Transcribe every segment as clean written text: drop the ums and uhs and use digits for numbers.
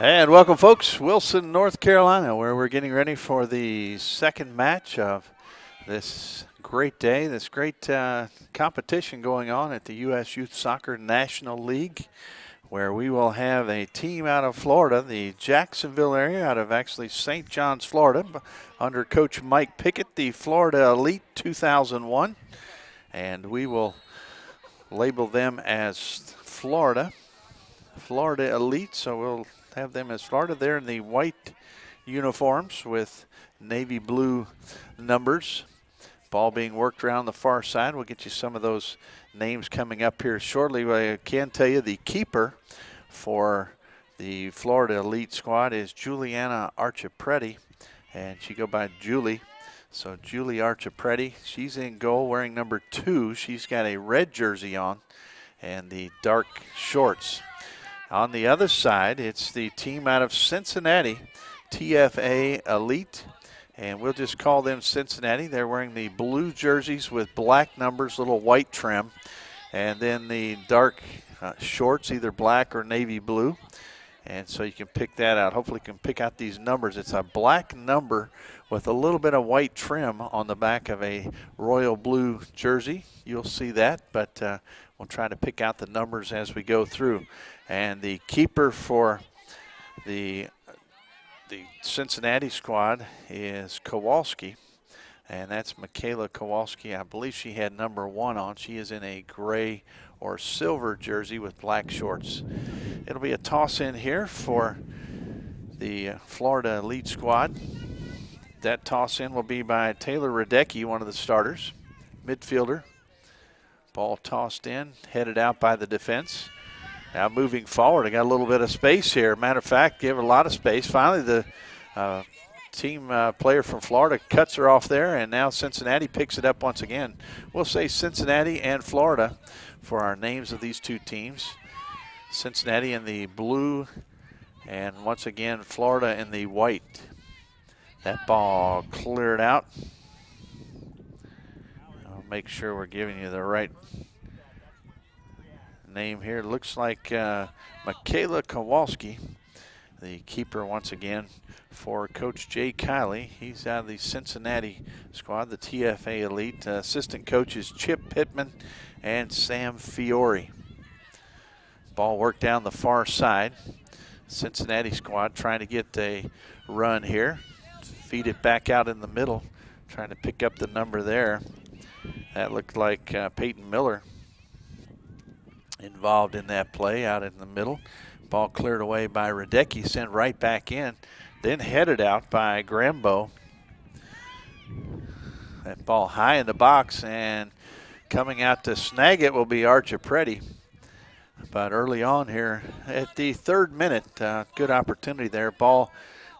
And welcome, folks, Wilson, North Carolina, where we're getting ready for the second match of this great day, this great competition going on at the U.S. Youth Soccer National League, where we will have a team out of Florida, the Jacksonville area, out of actually St. John's, Florida, under Coach Mike Pickett, the Florida Elite 2001. And we will label them as Florida Elite, so we'll have them as Florida. They're in the white uniforms with navy blue numbers. Ball being worked around the far side. We'll get you some of those names coming up here shortly. I can tell you the keeper for the Florida Elite squad is Juliana Archipreti, and she go by Julie. So Julie Archipreti, she's in goal wearing number 2. She's got a red jersey on and the dark shorts. On the other side, it's the team out of Cincinnati, TFA Elite, and we'll just call them Cincinnati. They're wearing the blue jerseys with black numbers, little white trim, and then the dark shorts, either black or navy blue. And so you can pick that out. Hopefully you can pick out these numbers. It's a black number with a little bit of white trim on the back of a royal blue jersey. You'll see that, but we'll try to pick out the numbers as we go through. And the keeper for the Cincinnati squad is Kowalski, and that's Michaela Kowalski. I believe she had number 1 on. She is in a gray or silver jersey with black shorts. It'll be a toss in here for the Florida Elite squad. That toss in will be by Taylor Radecki, one of the starters, midfielder. Ball tossed in, headed out by the defense. Now moving forward, I got a little bit of space here. Matter of fact, give a lot of space. Finally, the team player from Florida cuts her off there, and now Cincinnati picks it up once again. We'll say Cincinnati and Florida for our names of these two teams. Cincinnati in the blue, and once again, Florida in the white. That ball cleared out. I'll make sure we're giving you the right name here. Looks like Michaela Kowalski, the keeper once again for Coach Jay Kiley. He's out of the Cincinnati squad, the TFA Elite. Assistant coaches Chip Pittman and Sam Fiore. Ball worked down the far side. Cincinnati squad trying to get a run here. Feed it back out in the middle, trying to pick up the number there. That looked like Peyton Miller involved in that play out in the middle. Ball cleared away by Radecki, sent right back in, then headed out by Grambo. That ball high in the box, and coming out to snag it will be Archipreti. But early on here at the 3rd minute, good opportunity there. Ball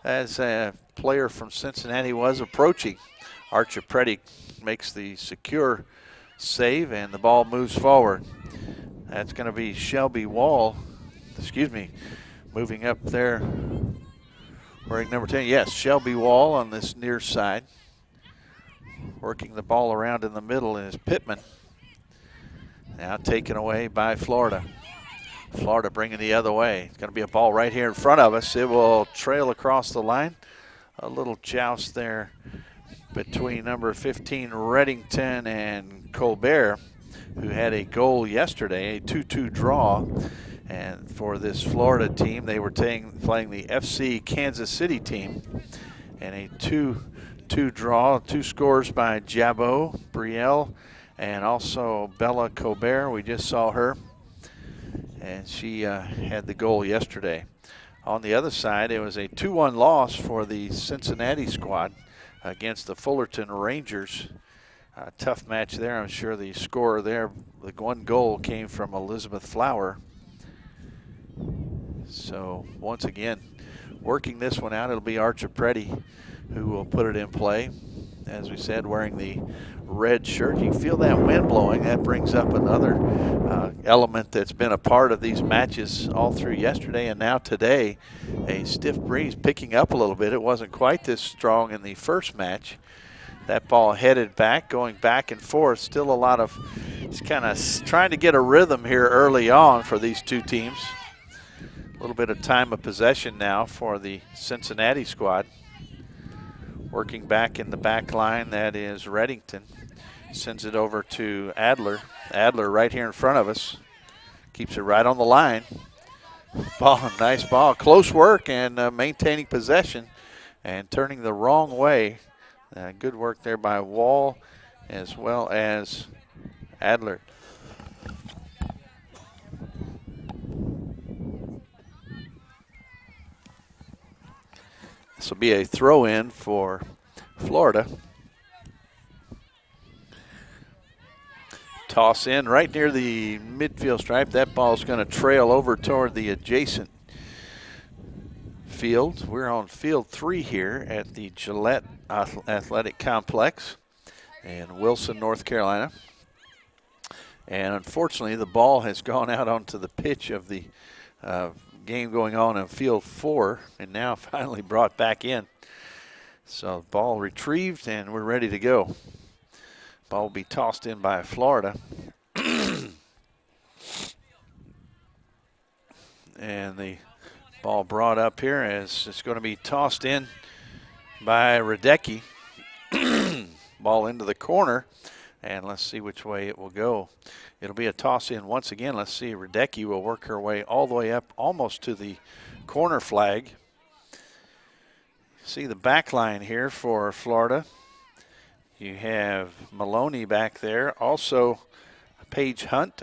as a player from Cincinnati was approaching. Archipreti makes the secure save, and the ball moves forward. That's going to be Shelby Wall, moving up there, wearing number 10. Yes, Shelby Wall on this near side. Working the ball around in the middle is Pittman. Now taken away by Florida. Florida bringing the other way. It's going to be a ball right here in front of us. It will trail across the line. A little joust there between number 15 Reddington and Colbert, who had a goal yesterday, a 2-2 draw. And for this Florida team, they were playing the FC Kansas City team. And a 2-2 draw, 2 scores by Jabot, Brielle, and also Bella Colbert. We just saw her, and she had the goal yesterday. On the other side, it was a 2-1 loss for the Cincinnati squad against the Fullerton Rangers. Tough match there. I'm sure the scorer there, the 1 goal came from Elizabeth Flower. So once again, working this one out, it'll be Archipreti who will put it in play. As we said, wearing the red shirt. You can feel that wind blowing. That brings up another element that's been a part of these matches all through yesterday and now today. A stiff breeze picking up a little bit. It wasn't quite this strong in the first match. That ball headed back, going back and forth. Still a lot of, just kind of trying to get a rhythm here early on for these two teams. A little bit of time of possession now for the Cincinnati squad. Working back in the back line, that is Reddington. Sends it over to Adler. Adler right here in front of us. Keeps it right on the line. Ball, nice ball. Close work and maintaining possession and turning the wrong way. Good work there by Wall as well as Adler. This will be a throw-in for Florida. Toss in right near the midfield stripe. That ball is going to trail over toward the adjacent field. We're on field 3 here at the Gillette Athletic Complex in Wilson, North Carolina. And unfortunately, the ball has gone out onto the pitch of the game going on in field 4 and now finally brought back in. So ball retrieved and we're ready to go. Ball will be tossed in by Florida. And the ball brought up here as it's going to be tossed in by Radecki. Ball into the corner, and let's see which way it will go. It'll be a toss in once again. Let's see, Radecki will work her way all the way up almost to the corner flag. See the back line here for Florida. You have Maloney back there. Also, Paige Hunt.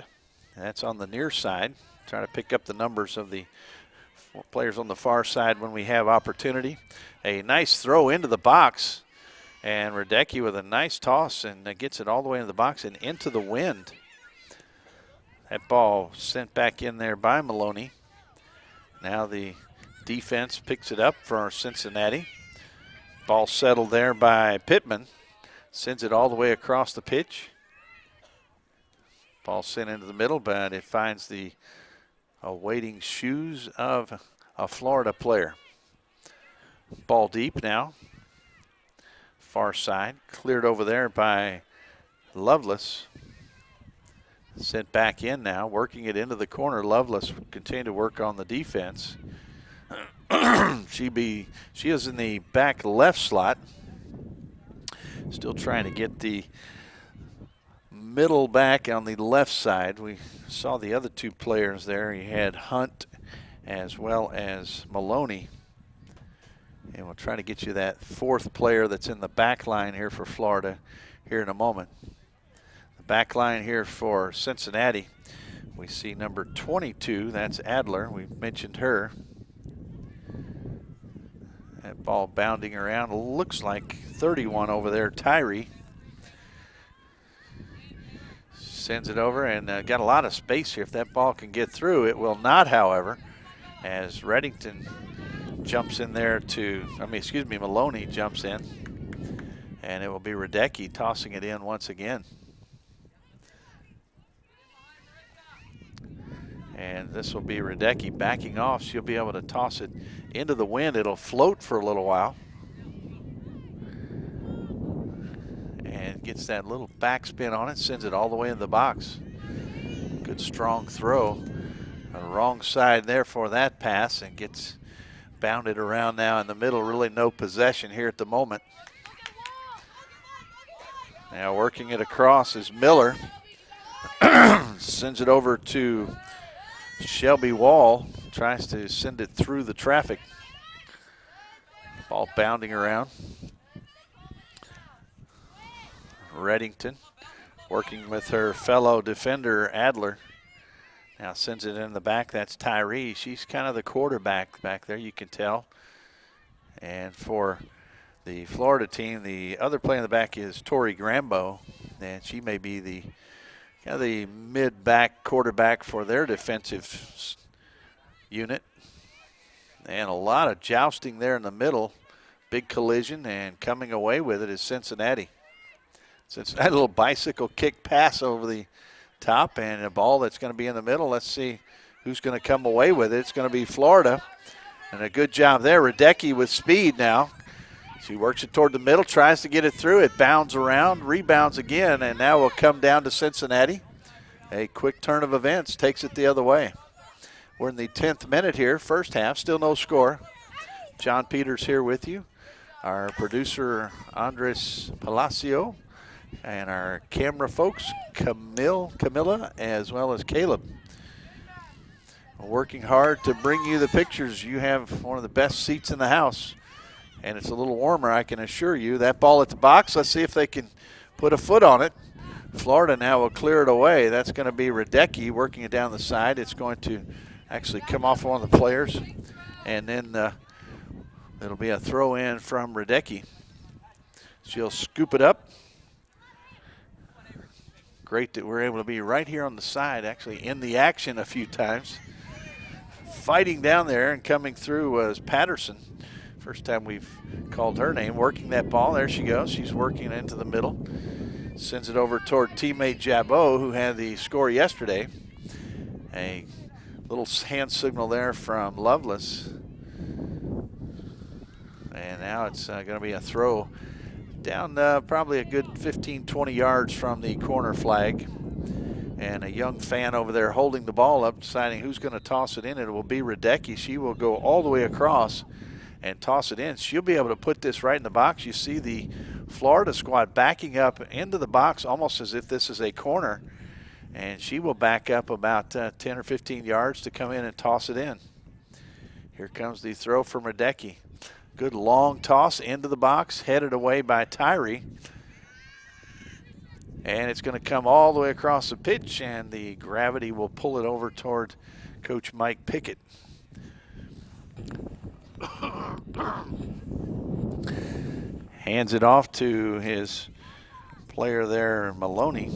That's on the near side. Trying to pick up the numbers of the players on the far side when we have opportunity. A nice throw into the box. And Radecki with a nice toss and gets it all the way into the box and into the wind. That ball sent back in there by Maloney. Now the defense picks it up for Cincinnati. Ball settled there by Pittman. Sends it all the way across the pitch. Ball sent into the middle, but it finds the awaiting shoes of a Florida player. Ball deep now. Far side. Cleared over there by Lovelace. Sent back in now, working it into the corner. Lovelace will continue to work on the defense. She is in the back left slot. Still trying to get the middle back on the left side. We saw the other two players there. You had Hunt as well as Maloney. And we'll try to get you that fourth player that's in the back line here for Florida here in a moment. The back line here for Cincinnati. We see number 22, that's Adler. We mentioned her. That ball bounding around. Looks like 31 over there, Tyree. Sends it over and got a lot of space here. If that ball can get through, it will not, however, as Reddington jumps in there Maloney jumps in. And it will be Radecki tossing it in once again. And this will be Radecki backing off. She'll be able to toss it into the wind. It'll float for a little while. And gets that little backspin on it, sends it all the way in the box. Good strong throw. Wrong side there for that pass and gets bounded around now in the middle. Really no possession here at the moment. Now working it across is Miller. Sends it over to Shelby Wall. Tries to send it through the traffic. Ball bounding around. Reddington working with her fellow defender Adler. Now sends it in the back. That's Tyree. She's kind of the quarterback back there, you can tell. And for the Florida team, the other player in the back is Tori Grambo, and she may be the the mid-back quarterback for their defensive unit. And a lot of jousting there in the middle. Big collision, and coming away with it is Cincinnati. Cincinnati, a little bicycle kick pass over the top, and a ball that's going to be in the middle. Let's see who's going to come away with it. It's going to be Florida. And a good job there. Radecki with speed now. She works it toward the middle, tries to get it through. It bounds around, rebounds again, and now will come down to Cincinnati. A quick turn of events takes it the other way. We're in the 10th minute here, first half, still no score. John Peters here with you. Our producer, Andres Palacio, and our camera folks, Camilla, as well as Caleb. Working hard to bring you the pictures. You have one of the best seats in the house, and it's a little warmer, I can assure you. That ball at the box, let's see if they can put a foot on it. Florida now will clear it away. That's going to be Radecki working it down the side. It's going to actually come off one of the players, and then it'll be a throw in from Radecki. She'll scoop it up. Great that we're able to be right here on the side, actually in the action a few times. Fighting down there and coming through was Patterson. First time we've called her name. Working that ball. There she goes. She's working into the middle. Sends it over toward teammate Jabot, who had the score yesterday. A little hand signal there from Lovelace. And now it's going to be a throw down probably a good 15, 20 yards from the corner flag. And a young fan over there holding the ball up, deciding who's going to toss it in. It will be Radecki. She will go all the way across and toss it in. She'll be able to put this right in the box. You see the Florida squad backing up into the box almost as if this is a corner. And she will back up about 10 or 15 yards to come in and toss it in. Here comes the throw from Radecki. Good long toss into the box, headed away by Tyree. And it's going to come all the way across the pitch, and the gravity will pull it over toward Coach Mike Pickett. Hands it off to his player there, Maloney.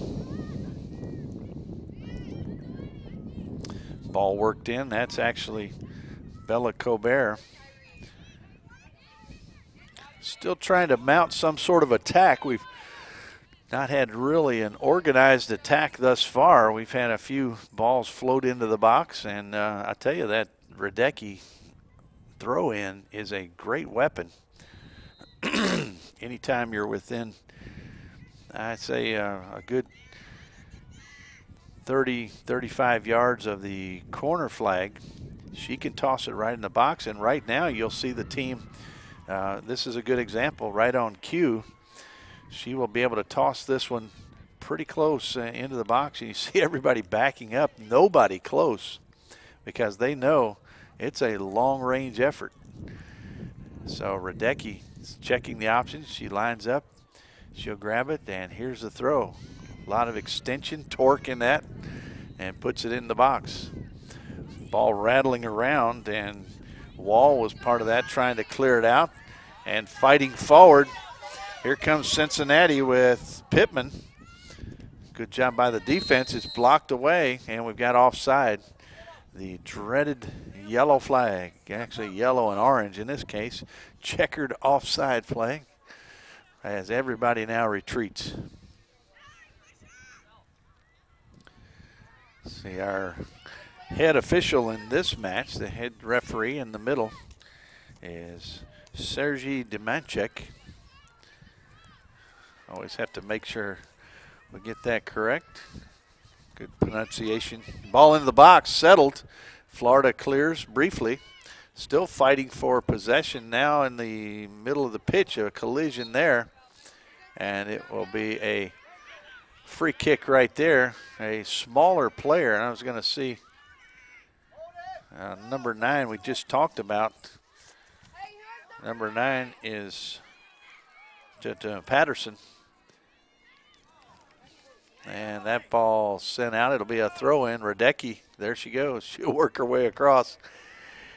Ball worked in. That's actually Bella Colbert. Still trying to mount some sort of attack. We've not had really an organized attack thus far. We've had a few balls float into the box, and I tell you, that Radecki throw-in is a great weapon. Anytime you're within, I'd say, a good 30, 35 yards of the corner flag, she can toss it right in the box. And right now you'll see the team, this is a good example, right on cue. She will be able to toss this one pretty close into the box. And you see everybody backing up, nobody close, because they know it's a long-range effort. So Radecki is checking the options. She lines up. She'll grab it, and here's the throw. A lot of extension, torque in that, and puts it in the box. Ball rattling around, and Wall was part of that, trying to clear it out and fighting forward. Here comes Cincinnati with Pittman. Good job by the defense. It's blocked away, and we've got offside. The dreaded yellow flag, actually yellow and orange in this case, checkered offside flag, as everybody now retreats. See, our head official in this match, the head referee in the middle, is Sergei Demanchek. Always have to make sure we get that correct. Good pronunciation. Ball into the box, settled. Florida clears briefly. Still fighting for possession now in the middle of the pitch, a collision there. And it will be a free kick right there. A smaller player, and I was going to see number 9 we just talked about. Number 9 is Patterson. And that ball sent out. It'll be a throw-in. Radecki, there she goes. She'll work her way across.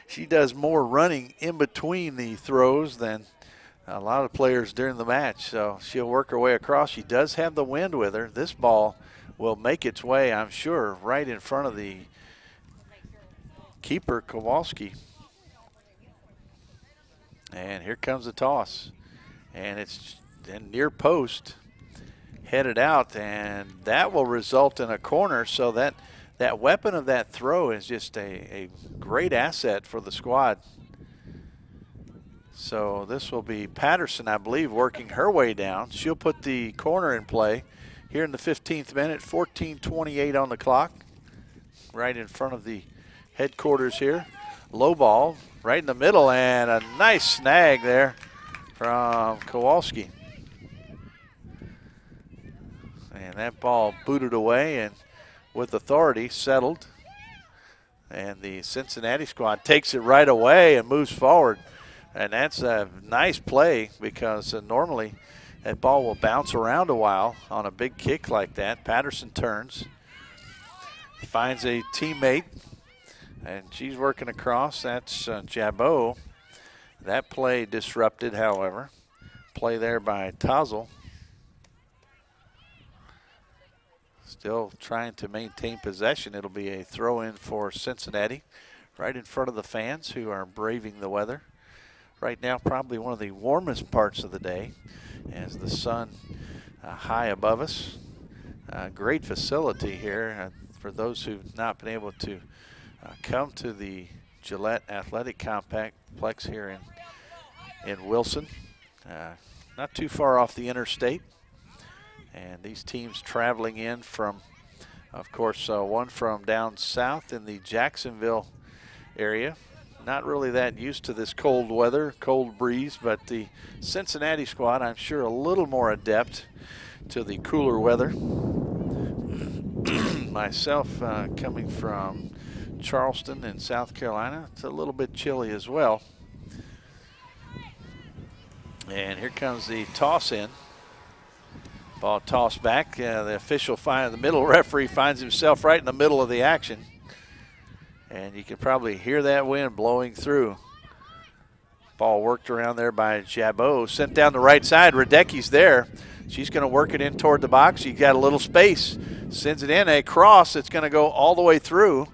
She does more running in between the throws than a lot of players during the match. So she'll work her way across. She does have the wind with her. This ball will make its way, I'm sure, right in front of the keeper, Kowalski. And here comes the toss. And it's in near post. Headed out, and that will result in a corner. So that weapon of that throw is just a great asset for the squad. So this will be Patterson, I believe, working her way down. She'll put the corner in play here in the 15th minute, 14:28 on the clock, right in front of the headquarters here. Low ball right in the middle, and a nice snag there from Kowalski. And that ball booted away and with authority settled. And the Cincinnati squad takes it right away and moves forward. And that's a nice play because normally that ball will bounce around a while on a big kick like that. Patterson turns, finds a teammate, and she's working across. That's Jabot. That play disrupted, however. Play there by Tazel. Still trying to maintain possession. It'll be a throw-in for Cincinnati right in front of the fans who are braving the weather. Right now, probably one of the warmest parts of the day as the sun high above us. Great facility here for those who've not been able to come to the Gillette Athletic Complex here in Wilson. Not too far off the interstate. And these teams traveling in from, of course, one from down south in the Jacksonville area. Not really that used to this cold weather, cold breeze, but the Cincinnati squad, I'm sure, a little more adept to the cooler weather. Myself, coming from Charleston in South Carolina, it's a little bit chilly as well. And here comes the toss in. Ball tossed back. The official the middle referee finds himself right in the middle of the action. And you can probably hear that wind blowing through. Ball worked around there by Jabot. Sent down the right side. Radecki's there. She's going to work it in toward the box. You got a little space. Sends it in. A cross. It's going to go all the way through.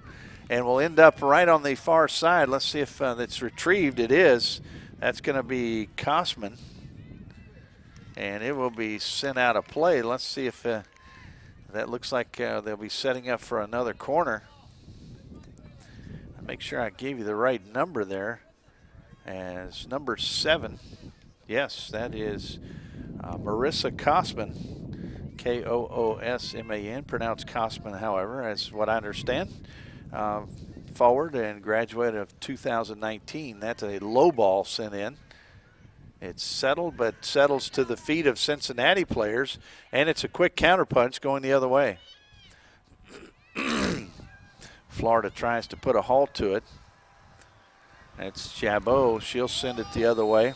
And will end up right on the far side. Let's see if it's retrieved. It is. That's going to be Kosman. And it will be sent out of play. Let's see if that looks like they'll be setting up for another corner. Make sure I gave you the right number there. As number 7. Yes, that is Marissa Kosman. K-O-O-S-M-A-N. Pronounced Kosman, however, as what I understand. Forward and graduate of 2019. That's a low ball sent in. It's settled, but settles to the feet of Cincinnati players, and it's a quick counterpunch going the other way. Florida tries to put a halt to it. That's Jabot. She'll send it the other way.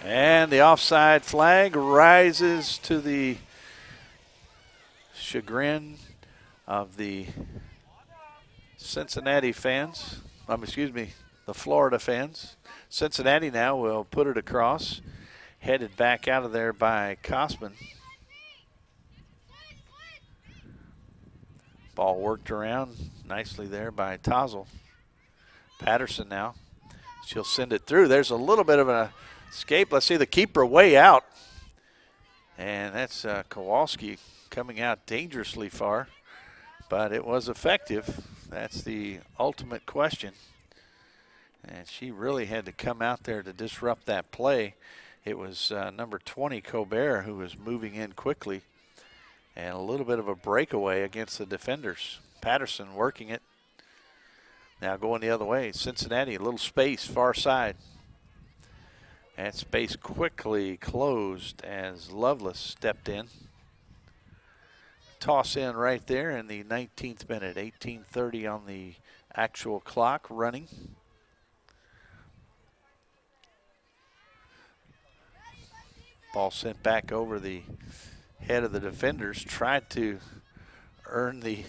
And the offside flag rises to the chagrin of the Cincinnati fans. The Florida fans. Cincinnati now will put it across. Headed back out of there by Kosman. Ball worked around nicely there by Tazel. Patterson now. She'll send it through. There's a little bit of an escape. Let's see the keeper way out. And that's Kowalski coming out dangerously far. But it was effective. That's the ultimate question. And she really had to come out there to disrupt that play. It was number 20, Colbert, who was moving in quickly. And a little bit of a breakaway against the defenders. Patterson working it. Now going the other way. Cincinnati, a little space, far side. That space quickly closed as Lovelace stepped in. Toss in right there in the 19th minute. 18:30 on the actual clock running. Ball sent back over the head of the defenders. Tried to earn the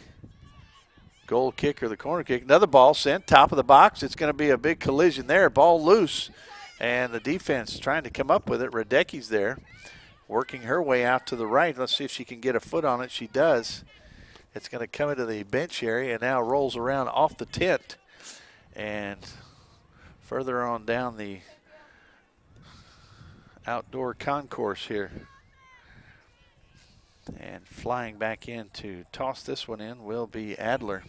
goal kick or the corner kick. Another ball sent, top of the box. It's going to be a big collision there. Ball loose, and the defense trying to come up with it. Radecki's there, working her way out to the right. Let's see if she can get a foot on it. She does. It's going to come into the bench area and now rolls around off the tent. And further on down the outdoor concourse here. And flying back in to toss this one in will be Adler.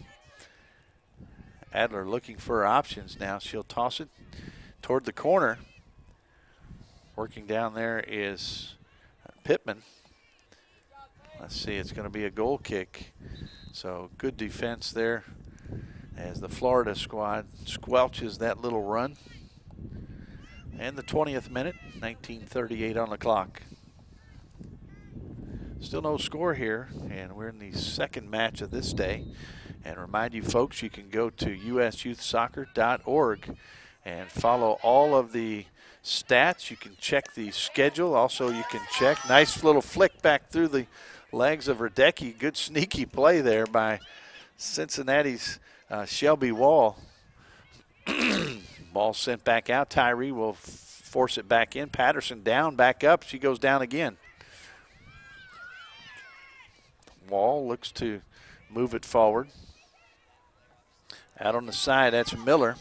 Adler looking for her options now. She'll toss it toward the corner. Working down there is Pittman. Let's see, it's going to be a goal kick. So good defense there as the Florida squad squelches that little run. And the 20th minute, 19:38 on the clock. Still no score here, and we're in the second match of this day. And remind you folks, you can go to usyouthsoccer.org and follow all of the stats. You can check the schedule. Also, you can check. Nice little flick back through the legs of Radecki. Good sneaky play there by Cincinnati's Shelby Wall. Ball sent back out. Tyree will force it back in. Patterson down, back up. She goes down again. Wall looks to move it forward. Out on the side, that's Miller.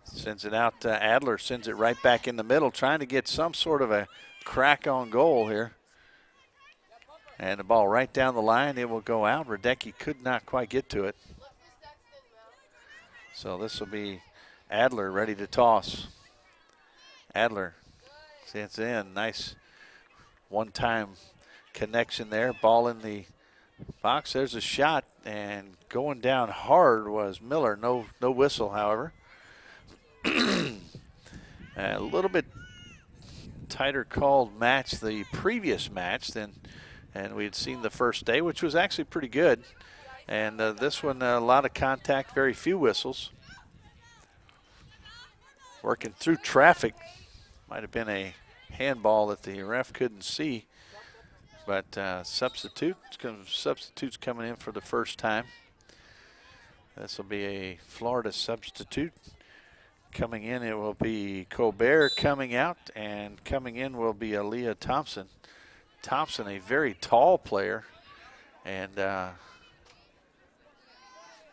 Sends it out to Adler, sends it right back in the middle, trying to get some sort of a crack on goal here. And the ball right down the line, it will go out. Radecki could not quite get to it. So this will be Adler ready to toss. Adler sends in, nice one-time connection there. Ball in the box. There's a shot, and going down hard was Miller. No whistle, however. A little bit tighter called match the previous match than we had seen the first day, which was actually pretty good. And this one, a lot of contact, very few whistles. Working through traffic. Might have been a handball that the ref couldn't see. But substitutes coming in for the first time. This will be a Florida substitute. Coming in, it will be Colbert coming out, and coming in will be Aaliyah Thompson. Thompson, a very tall player, and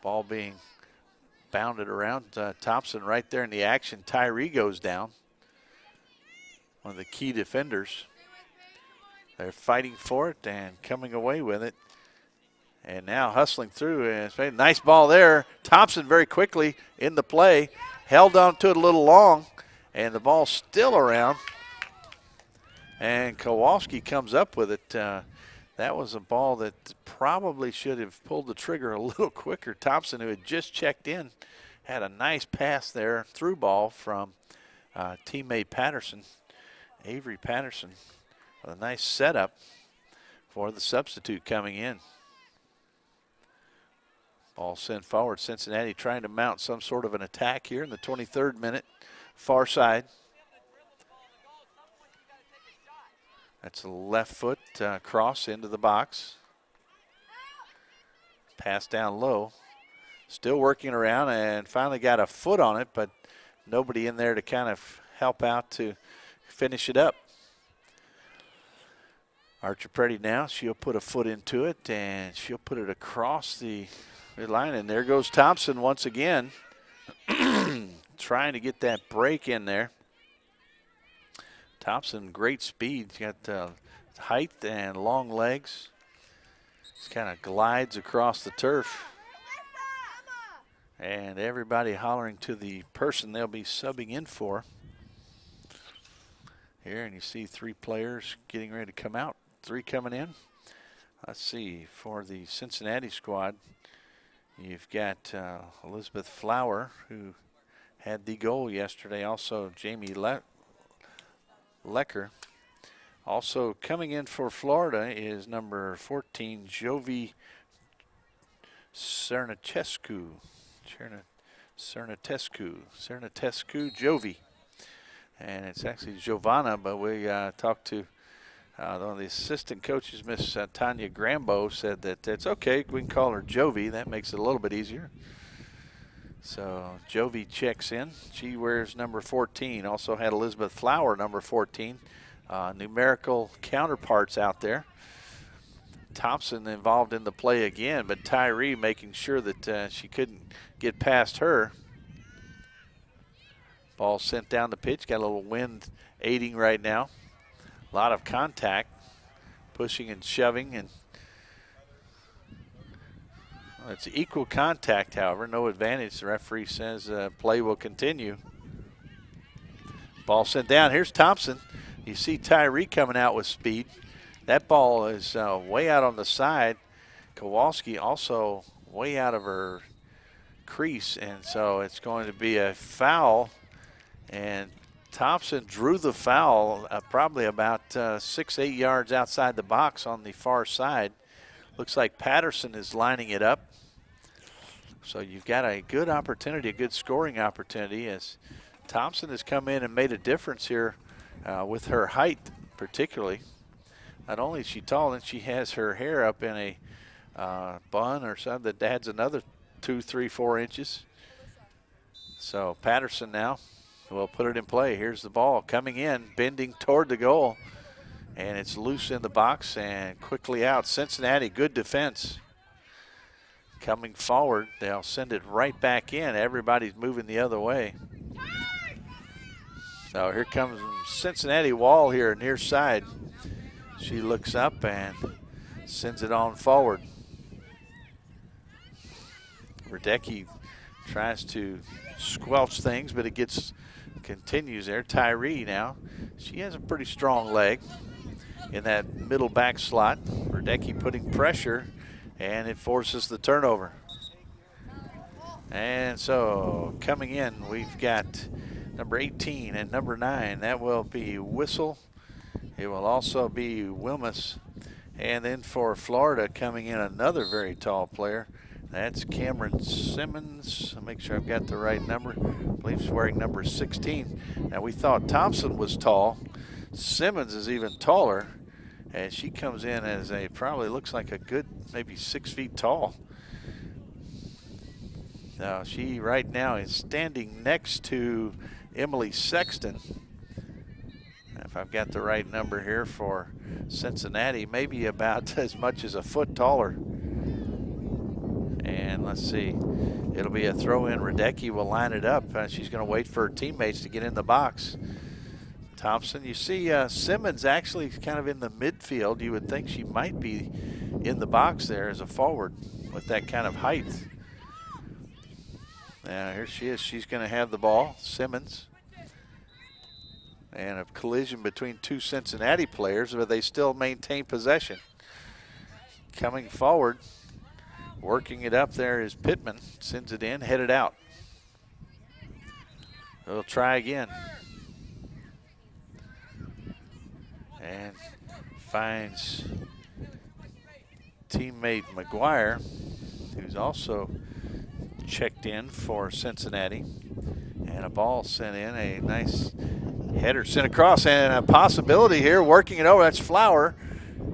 ball being bounded around. Thompson right there in the action. Tyree goes down, one of the key defenders. They're fighting for it and coming away with it. And now hustling through. And nice ball there. Thompson very quickly in the play. Held on to it a little long. And the ball's still around. And Kowalski comes up with it. That was a ball that probably should have pulled the trigger a little quicker. Thompson, who had just checked in, had a nice pass there. Through ball from teammate Patterson. Avery Patterson. A nice setup for the substitute coming in. Ball sent forward. Cincinnati trying to mount some sort of an attack here in the 23rd minute. Far side. That's a left foot cross into the box. Pass down low. Still working around and finally got a foot on it, but nobody in there to kind of help out to finish it up. Archer Pretty now, she'll put a foot into it, and she'll put it across the line. And there goes Thompson once again, trying to get that break in there. Thompson, great speed. He's got height and long legs. Just kind of glides across the turf. And everybody hollering to the person they'll be subbing in for. Here, and you see three players getting ready to come out. Three coming in. Let's see, for the Cincinnati squad, you've got Elizabeth Flower, who had the goal yesterday. Also, Jamie Lecker. Also coming in for Florida is number 14, Jovi Cernatescu. Cernatescu Jovi. And it's actually Giovanna, but we talked to one of the assistant coaches, Miss Tanya Grambo, said that it's okay. We can call her Jovi. That makes it a little bit easier. So Jovi checks in. She wears number 14. Also had Elizabeth Flower, number 14. Numerical counterparts out there. Thompson involved in the play again, but Tyree making sure that she couldn't get past her. Ball sent down the pitch. Got a little wind aiding right now. A lot of contact, pushing and shoving, and it's equal contact, however, no advantage. The referee says play will continue. Ball sent down. Here's Thompson. You see Tyree coming out with speed. That ball is way out on the side. Kowalski also way out of her crease, and so it's going to be a foul. And Thompson drew the foul probably about 6-8 yards outside the box on the far side. Looks like Patterson is lining it up. So you've got a good opportunity, a good scoring opportunity, as Thompson has come in and made a difference here with her height particularly. Not only is she tall, and she has her hair up in a bun or something that adds another 2, 3, 4 inches. So Patterson now will put it in play. Here's the ball coming in, bending toward the goal. And it's loose in the box and quickly out. Cincinnati, good defense. Coming forward, they'll send it right back in. Everybody's moving the other way. So here comes Cincinnati Wall here near side. She looks up and sends it on forward. Radecki tries to squelch things, but it continues there. Tyree now, she has a pretty strong leg in that middle back slot. Radecki putting pressure, and it forces the turnover. And so coming in, we've got number 18 and number 9. That will be Whistle. It will also be Wilmus. And then for Florida, coming in, another very tall player. That's Cameron Simmons. I'll make sure I've got the right number. I believe she's wearing number 16. Now, we thought Thompson was tall. Simmons is even taller. And she comes in as probably looks like a good maybe 6 feet tall. Now, she right now is standing next to Emily Sexton. If I've got the right number here for Cincinnati, maybe about as much as a foot taller. And let's see, it'll be a throw in. Radecki will line it up. She's going to wait for her teammates to get in the box. Thompson, you see Simmons actually kind of in the midfield. You would think she might be in the box there as a forward with that kind of height. Now here she is. She's going to have the ball, Simmons. And a collision between two Cincinnati players, but they still maintain possession. Coming forward, working it up there is Pittman. Sends it in, headed out. They'll try again. And finds teammate McGuire, who's also checked in for Cincinnati. And a ball sent in, a nice header sent across, and a possibility here, working it over. That's Flower.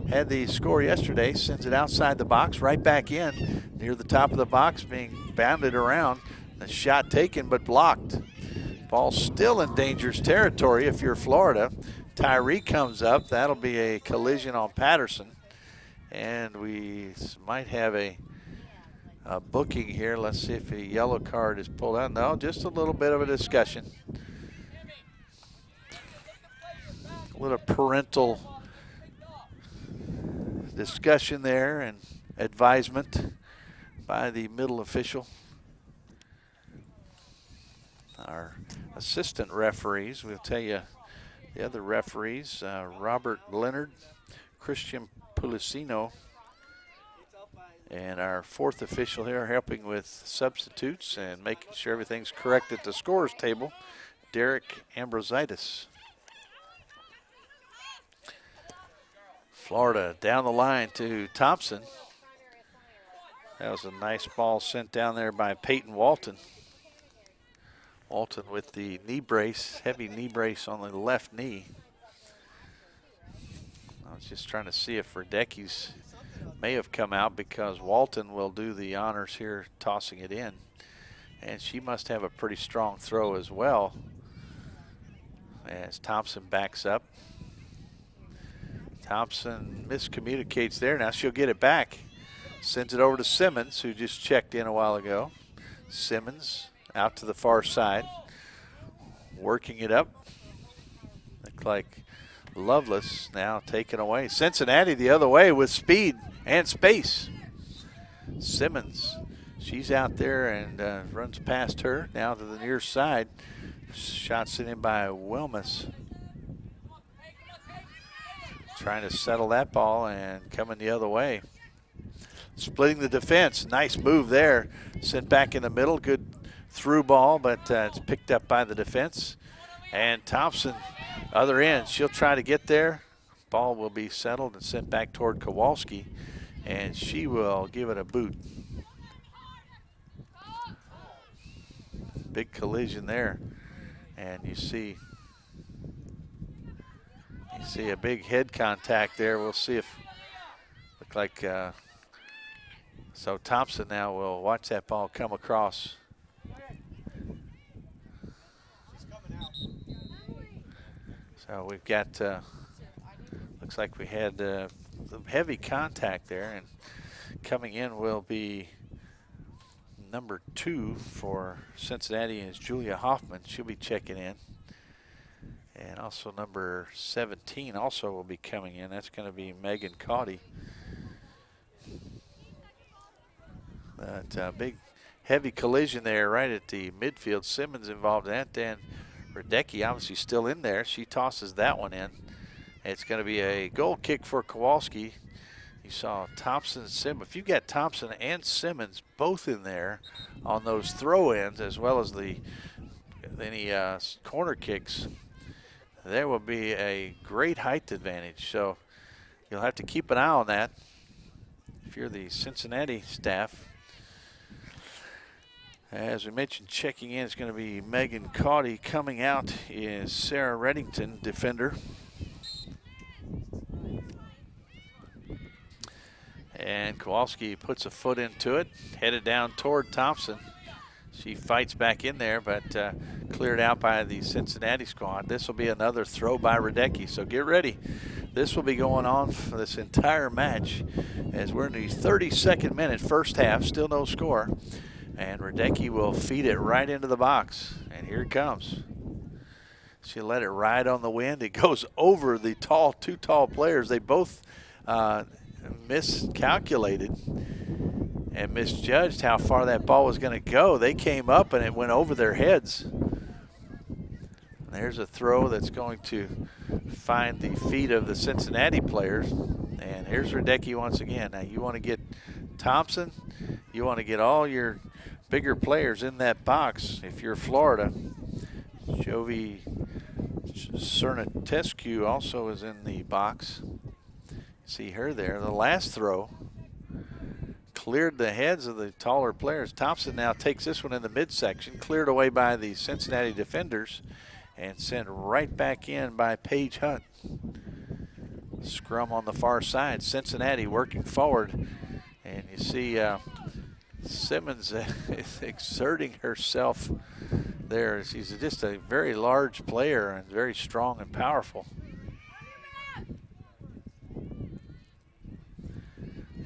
Had the score yesterday, sends it outside the box, right back in, near the top of the box, being bounded around. The shot taken, but blocked. Ball still in dangerous territory if you're Florida. Tyree comes up. That'll be a collision on Patterson. And we might have a booking here. Let's see if a yellow card is pulled out. No, just a little bit of a discussion. A little parental discussion there and advisement by the middle official. Our assistant referees, we'll tell you the other referees, Robert Leonard, Christian Pulicino, and our fourth official here helping with substitutes and making sure everything's correct at the scores table, Derek Ambrositis. Florida down the line to Thompson. That was a nice ball sent down there by Peyton Walton. Walton with the knee brace, heavy knee brace on the left knee. I was just trying to see if Radecki's may have come out, because Walton will do the honors here tossing it in. And she must have a pretty strong throw as well, as Thompson backs up. Thompson miscommunicates there. Now she'll get it back. Sends it over to Simmons, who just checked in a while ago. Simmons out to the far side, working it up. Looks like Lovelace now taken away. Cincinnati the other way with speed and space. Simmons, she's out there and runs past her. Now to the near side. Shot sent in by Wilmus. Trying to settle that ball and coming the other way. splitting the defense. Nice move there. Sent back in the middle. Good through ball, but it's picked up by the defense. And Thompson, other end, she'll try to get there. Ball will be settled and sent back toward Kowalski, and she will give it a boot. Big collision there, and you see a big head contact there. We'll see if look like so Thompson now will watch that ball come across. So we've got looks like we had some heavy contact there, and coming in will be number 2 for Cincinnati is Julia Hoffman. She'll be checking in. And also number 17 also will be coming in. That's going to be Megan Caudy. That big heavy collision there right at the midfield. Simmons involved in that. Then Radecki obviously still in there. She tosses that one in. It's going to be a goal kick for Kowalski. You saw Thompson and Simmons. If you've got Thompson and Simmons both in there on those throw-ins as well as any corner kicks, there will be a great height advantage. So you'll have to keep an eye on that if you're the Cincinnati staff. As we mentioned, checking in is going to be Megan Caudy. Coming out is Sarah Reddington, defender. And Kowalski puts a foot into it, headed down toward Thompson. She fights back in there, but cleared out by the Cincinnati squad. This will be another throw by Radecki, so get ready. This will be going on for this entire match as we're in the 32nd minute, first half, still no score. And Radecki will feed it right into the box, and here it comes. She'll let it ride on the wind. It goes over the two tall players. They both miscalculated and misjudged how far that ball was going to go. They came up and it went over their heads. There's a throw that's going to find the feet of the Cincinnati players. And here's Radecki once again. Now you want to get Thompson, you want to get all your bigger players in that box. If you're Florida, Jovi Cernatescu also is in the box. See her there. The last throw cleared the heads of the taller players. Thompson now takes this one in the midsection, cleared away by the Cincinnati defenders, and sent right back in by Paige Hunt. Scrum on the far side. Cincinnati working forward. And you see Simmons is exerting herself there. She's just a very large player and very strong and powerful.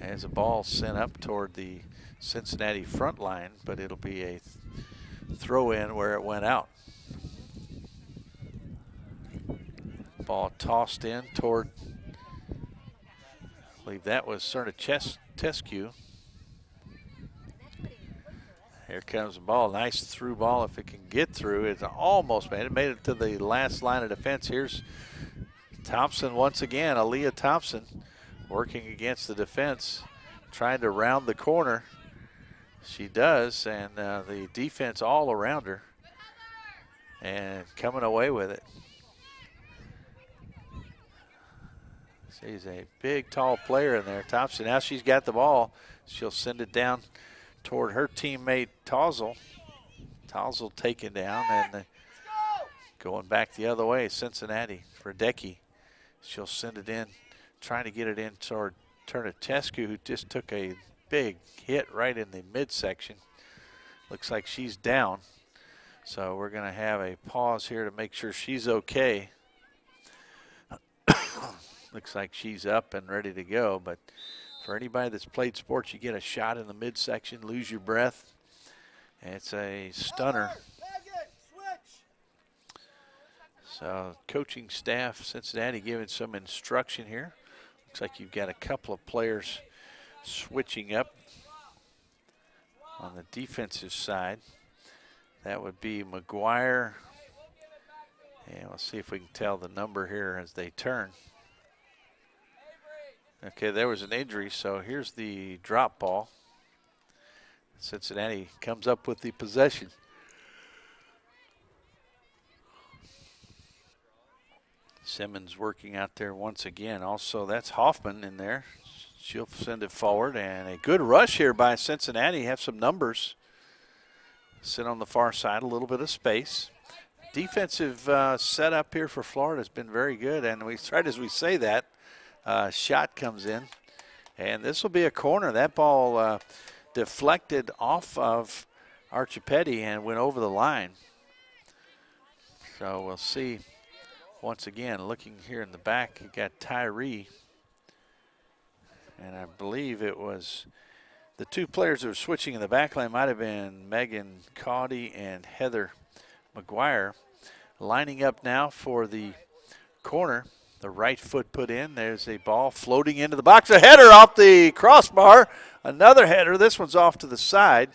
As a ball sent up toward the Cincinnati front line, but it'll be a throw in where it went out. Ball tossed in toward, I believe that was Cernatescu. Here comes the ball. Nice through ball if it can get through. It's almost made it. Made it to the last line of defense. Here's Thompson once again, Aaliyah Thompson, working against the defense, trying to round the corner. She does, and the defense all around her and coming away with it. She's a big, tall player in there. Thompson, now she's got the ball. She'll send it down toward her teammate Tozel. Tozel taken down and going back the other way. Cincinnati for Radecki. She'll send it in, trying to get it in toward Cernatescu, who just took a big hit right in the midsection. Looks like she's down. So we're going to have a pause here to make sure she's okay. Looks like she's up and ready to go, but for anybody that's played sports, you get a shot in the midsection, lose your breath. It's a stunner. So coaching staff, Cincinnati, giving some instruction here. Looks like you've got a couple of players switching up on the defensive side. That would be McGuire. And we'll see if we can tell the number here as they turn. Okay, there was an injury, so here's the drop ball. Cincinnati comes up with the possession. Simmons working out there once again. Also, that's Hoffman in there. She'll send it forward, and a good rush here by Cincinnati. Have some numbers. Sit on the far side, a little bit of space. Defensive setup here for Florida has been very good, and right as we say that, shot comes in, and this will be a corner. That ball deflected off of Archipetti and went over the line. So we'll see. Once again, looking here in the back, you got Tyree, and I believe it was the two players who were switching in the back line might have been Megan Caudy and Heather McGuire. Lining up now for the corner. The right foot put in. There's a ball floating into the box. A header off the crossbar. Another header. This one's off to the side.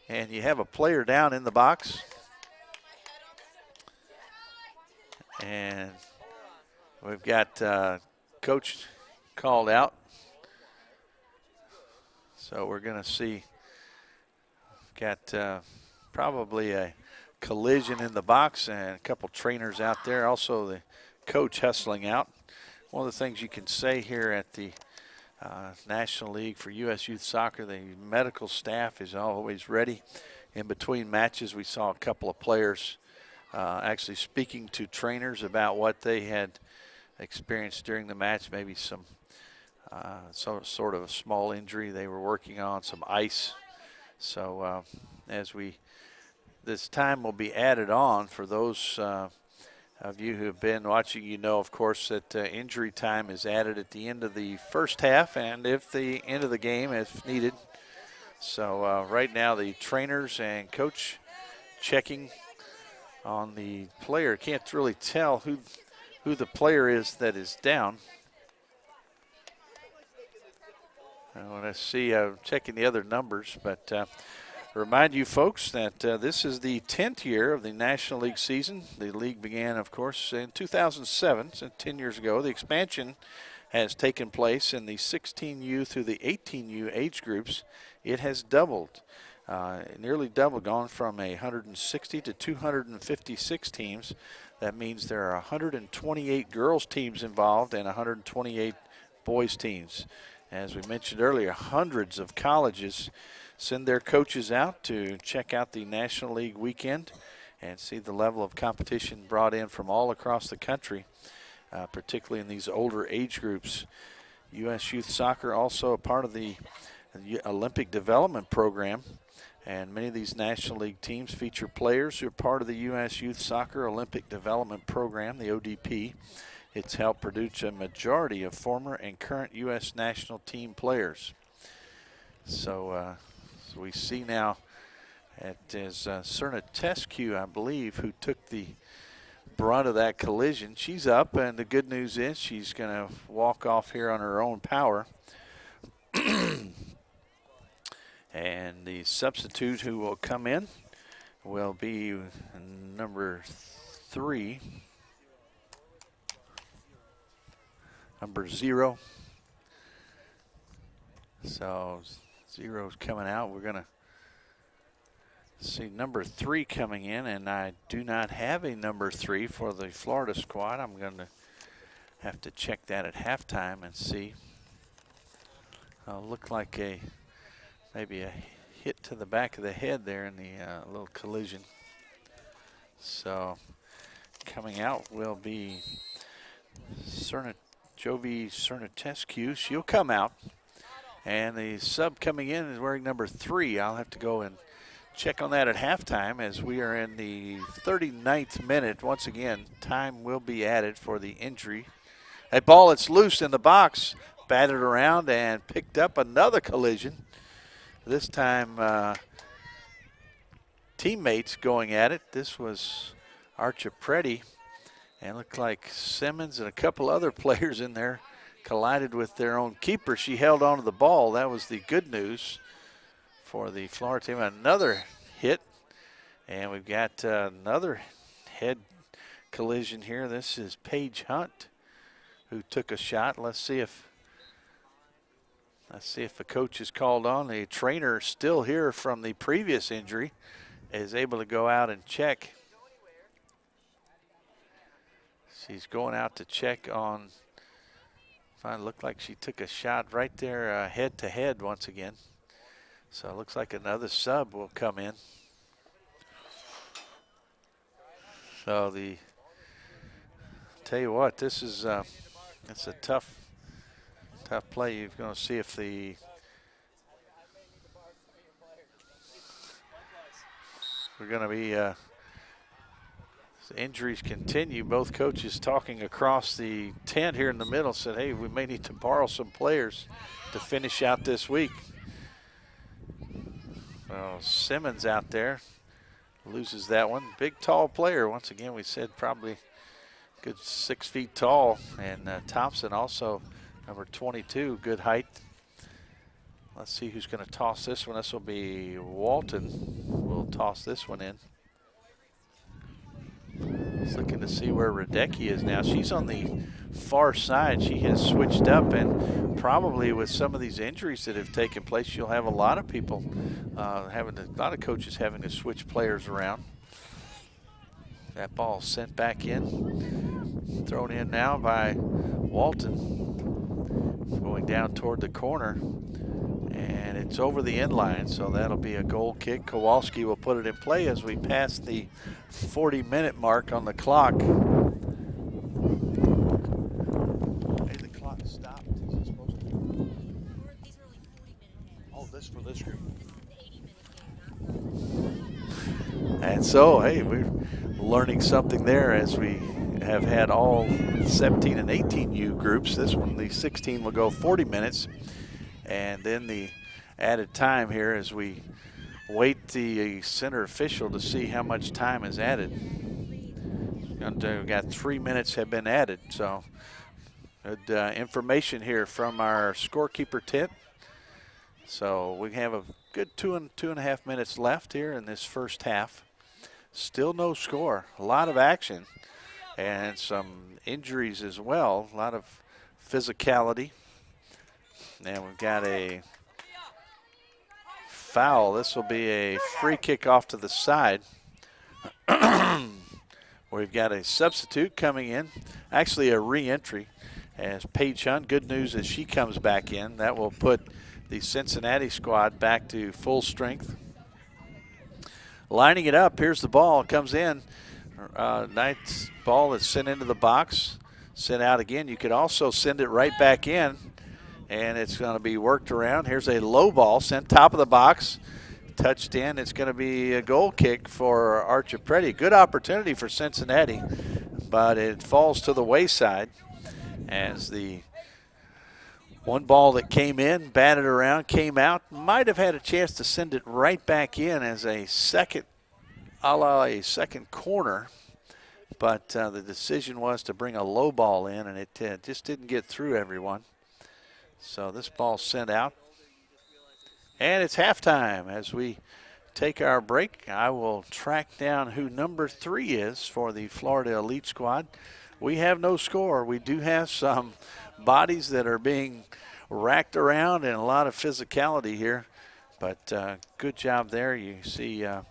And you have a player down in the box. And we've got coach called out. So we're going to see. Got probably a collision in the box and a couple trainers out there. Also the coach hustling out. One of the things you can say here at the National League for U.S. Youth Soccer, the medical staff is always ready. In between matches, we saw a couple of players actually speaking to trainers about what they had experienced during the match, maybe some sort of a small injury they were working on, some ice. So this time will be added on for those of you who have been watching. You know, of course, that injury time is added at the end of the first half and if the end of the game if needed. So right now the trainers and coach checking on the player. Can't really tell who the player is that is down. I want to see, checking the other numbers, but remind you folks that this is the 10th year of the National League season. The league began, of course, in 2007, so 10 years ago. The expansion has taken place in the 16U through the 18U age groups. It has doubled, nearly doubled, gone from 160 to 256 teams. That means there are 128 girls teams involved and 128 boys teams. As we mentioned earlier, hundreds of colleges send their coaches out to check out the National League weekend and see the level of competition brought in from all across the country, particularly in these older age groups. U.S. Youth Soccer also a part of the Olympic Development Program, and many of these National League teams feature players who are part of the U.S. Youth Soccer Olympic Development Program, the ODP. It's helped produce a majority of former and current U.S. national team players. So we see now it is Cernatescu, I believe, who took the brunt of that collision. She's up, and the good news is she's going to walk off here on her own power. And the substitute who will come in will be number 3. Number 0. So 0's coming out. We're going to see number 3 coming in, and I do not have a number 3 for the Florida squad. I'm going to have to check that at halftime and see. Look like maybe a hit to the back of the head there in the little collision. So coming out will be Jovi Cernatescu. She'll come out. And the sub coming in is wearing number 3. I'll have to go and check on that at halftime as we are in the 39th minute. Once again, time will be added for the injury. A ball that's loose in the box, batted around and picked up another collision. This time teammates going at it. This was Archipetti, and looked like Simmons and a couple other players in there collided with their own keeper. She held on to the ball. That was the good news for the Florida team. Another hit, and we've got another head collision here. This is Paige Hunt who took a shot. Let's see if Let's see if the coach is called on. The trainer still here from the previous injury is able to go out and check. She's going out to check on. It looked like she took a shot right there head to head once again. So it looks like another sub will come in. So tell you what, this is it's a tough play. You're going to see if we're going to be injuries continue. Both coaches talking across the tent here in the middle said, hey, we may need to borrow some players to finish out this week. Well, Simmons out there loses that one. Big, tall player. Once again, we said probably good 6 feet tall. And Thompson also, number 22, good height. Let's see who's going to toss this one. This will be Walton. We'll toss this one in. Just looking to see where Radecki is now. She's on the far side. She has switched up, and probably with some of these injuries that have taken place, you'll have a lot of people a lot of coaches having to switch players around. That ball sent back in, thrown in now by Walton, going down toward the corner, and it's over the end line, so that'll be a goal kick. Kowalski will put it in play as we pass the 40-minute mark on the clock. Hey, the clock stopped. Is it supposed to? These are only 40-minute. Oh, this for this group. And so, hey, we're learning something there as we have had all 17 and 18U groups. This one, the 16, will go 40 minutes. And then the added time here as we wait the center official to see how much time is added. We've got 3 minutes have been added. So good information here from our scorekeeper tent. So we have a good 2.5 minutes left here in this first half. Still no score. A lot of action and some injuries as well. A lot of physicality. And we've got a foul. This will be a free kick off to the side. We've got a substitute coming in. Actually a re-entry as Paige Hunt. Good news is she comes back in. That will put the Cincinnati squad back to full strength. Lining it up, here's the ball, comes in. Nice ball that's sent into the box, sent out again. You could also send it right back in, and it's going to be worked around. Here's a low ball sent top of the box, touched in. It's going to be a goal kick for Archipredi. Good opportunity for Cincinnati, but it falls to the wayside as the one ball that came in, batted around, came out, might have had a chance to send it right back in as a second corner, but the decision was to bring a low ball in, and it just didn't get through everyone. So this ball sent out, and it's halftime. As we take our break, I will track down who number 3 is for the Florida Elite Squad. We have no score. We do have some bodies that are being racked around and a lot of physicality here, but good job there. You see the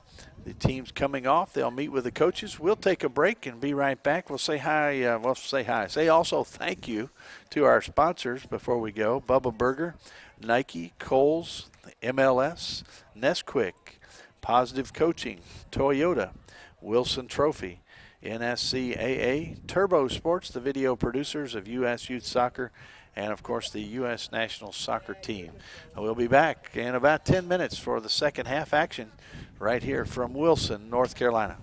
teams coming off. They'll meet with the coaches. We'll take a break and be right back. We'll say hi. Say also thank you to our sponsors before we go. Bubba Burger, Nike, Kohl's, MLS, Nesquik, Positive Coaching, Toyota, Wilson Trophy, NSCAA, Turbo Sports, the video producers of U.S. Youth Soccer, and, of course, the U.S. National Soccer Team. We'll be back in about 10 minutes for the second half action right here from Wilson, North Carolina.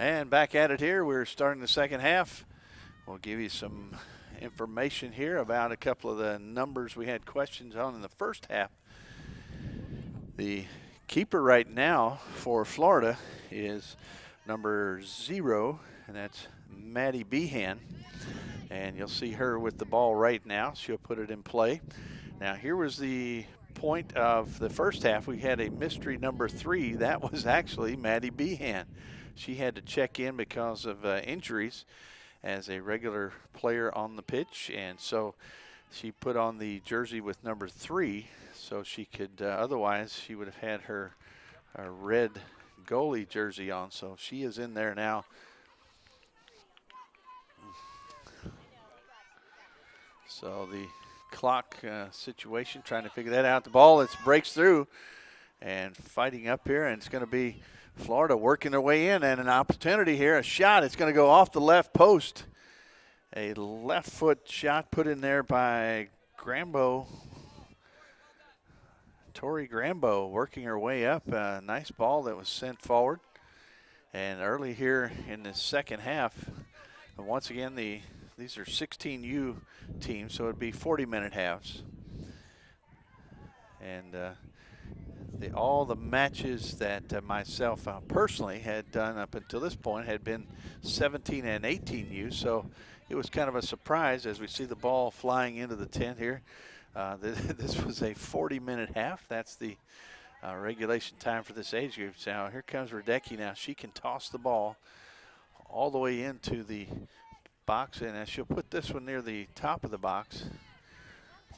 And back at it here. We're starting the second half. We'll give you some information here about a couple of the numbers we had questions on in the first half. The keeper right now for Florida is number 0, and that's Maddie Behan. And you'll see her with the ball right now. She'll put it in play. Now here was the point of the first half. We had a mystery number 3. That was actually Maddie Behan. She had to check in because of injuries as a regular player on the pitch, and so she put on the jersey with number 3 so she could, otherwise she would have had her red goalie jersey on. So she is in there now. So the clock situation, trying to figure that out. The ball breaks through and fighting up here, and it's going to be Florida working their way in, and an opportunity here. A shot. It's going to go off the left post. A left foot shot put in there by Grambo. Tori Grambo working her way up. A nice ball that was sent forward. And early here in the second half, once again, these are 16U teams, so it'd be 40-minute halves. And all the matches that myself personally had done up until this point had been 17 and 18U, so it was kind of a surprise as we see the ball flying into the tent here. This was a 40-minute half. That's the regulation time for this age group. So now here comes Radecki. Now she can toss the ball all the way into the box, and she'll put this one near the top of the box.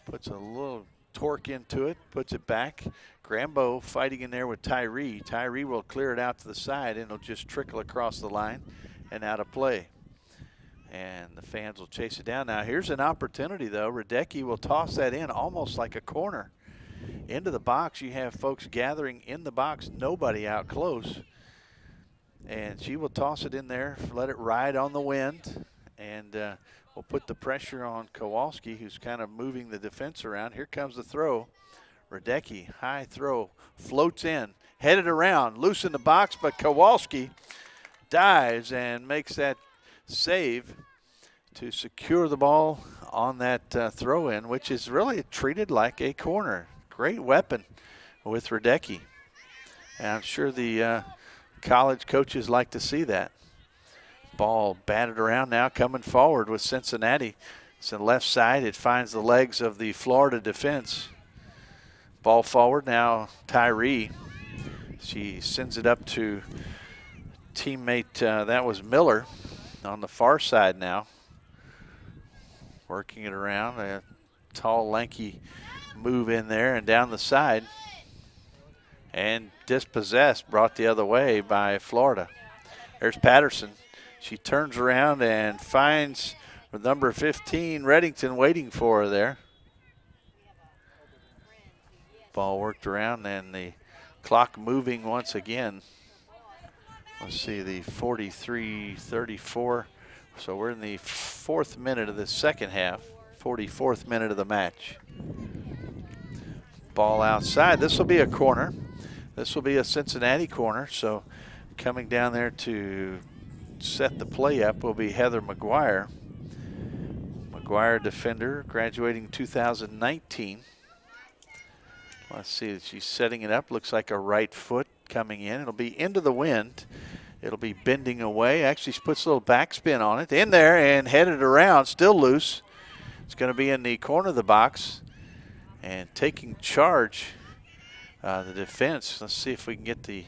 Puts a little torque into it, puts it back. Grambo fighting in there with Tyree. Tyree will clear it out to the side, and it'll just trickle across the line and out of play. And the fans will chase it down. Now here's an opportunity, though. Radecki will toss that in almost like a corner. Into the box, you have folks gathering in the box, nobody out close. And she will toss it in there, let it ride on the wind, and we'll put the pressure on Kowalski, who's kind of moving the defense around. Here comes the throw. Radecki, high throw, floats in, headed around, loose in the box, but Kowalski dives and makes that save to secure the ball on that throw-in, which is really treated like a corner. Great weapon with Radecki. And I'm sure the college coaches like to see that. Ball batted around now, coming forward with Cincinnati. It's on the left side. It finds the legs of the Florida defense. Ball forward now, Tyree. She sends it up to teammate, that was Miller, on the far side now. Working it around, a tall, lanky move in there and down the side. And dispossessed, brought the other way by Florida. There's Patterson. She turns around and finds number 15, Reddington, waiting for her there. Ball worked around, and the clock moving once again. Let's see, the 43-34. So we're in the 4th minute of the second half, 44th minute of the match. Ball outside. This will be a corner. This will be a Cincinnati corner. So coming down there to set the play up will be Heather McGuire. McGuire, defender, graduating 2019. Let's see, she's setting it up. Looks like a right foot coming in. It'll be into the wind. It'll be bending away. Actually, she puts a little backspin on it. In there and headed around, still loose. It's going to be in the corner of the box. And taking charge, the defense. Let's see if we can get the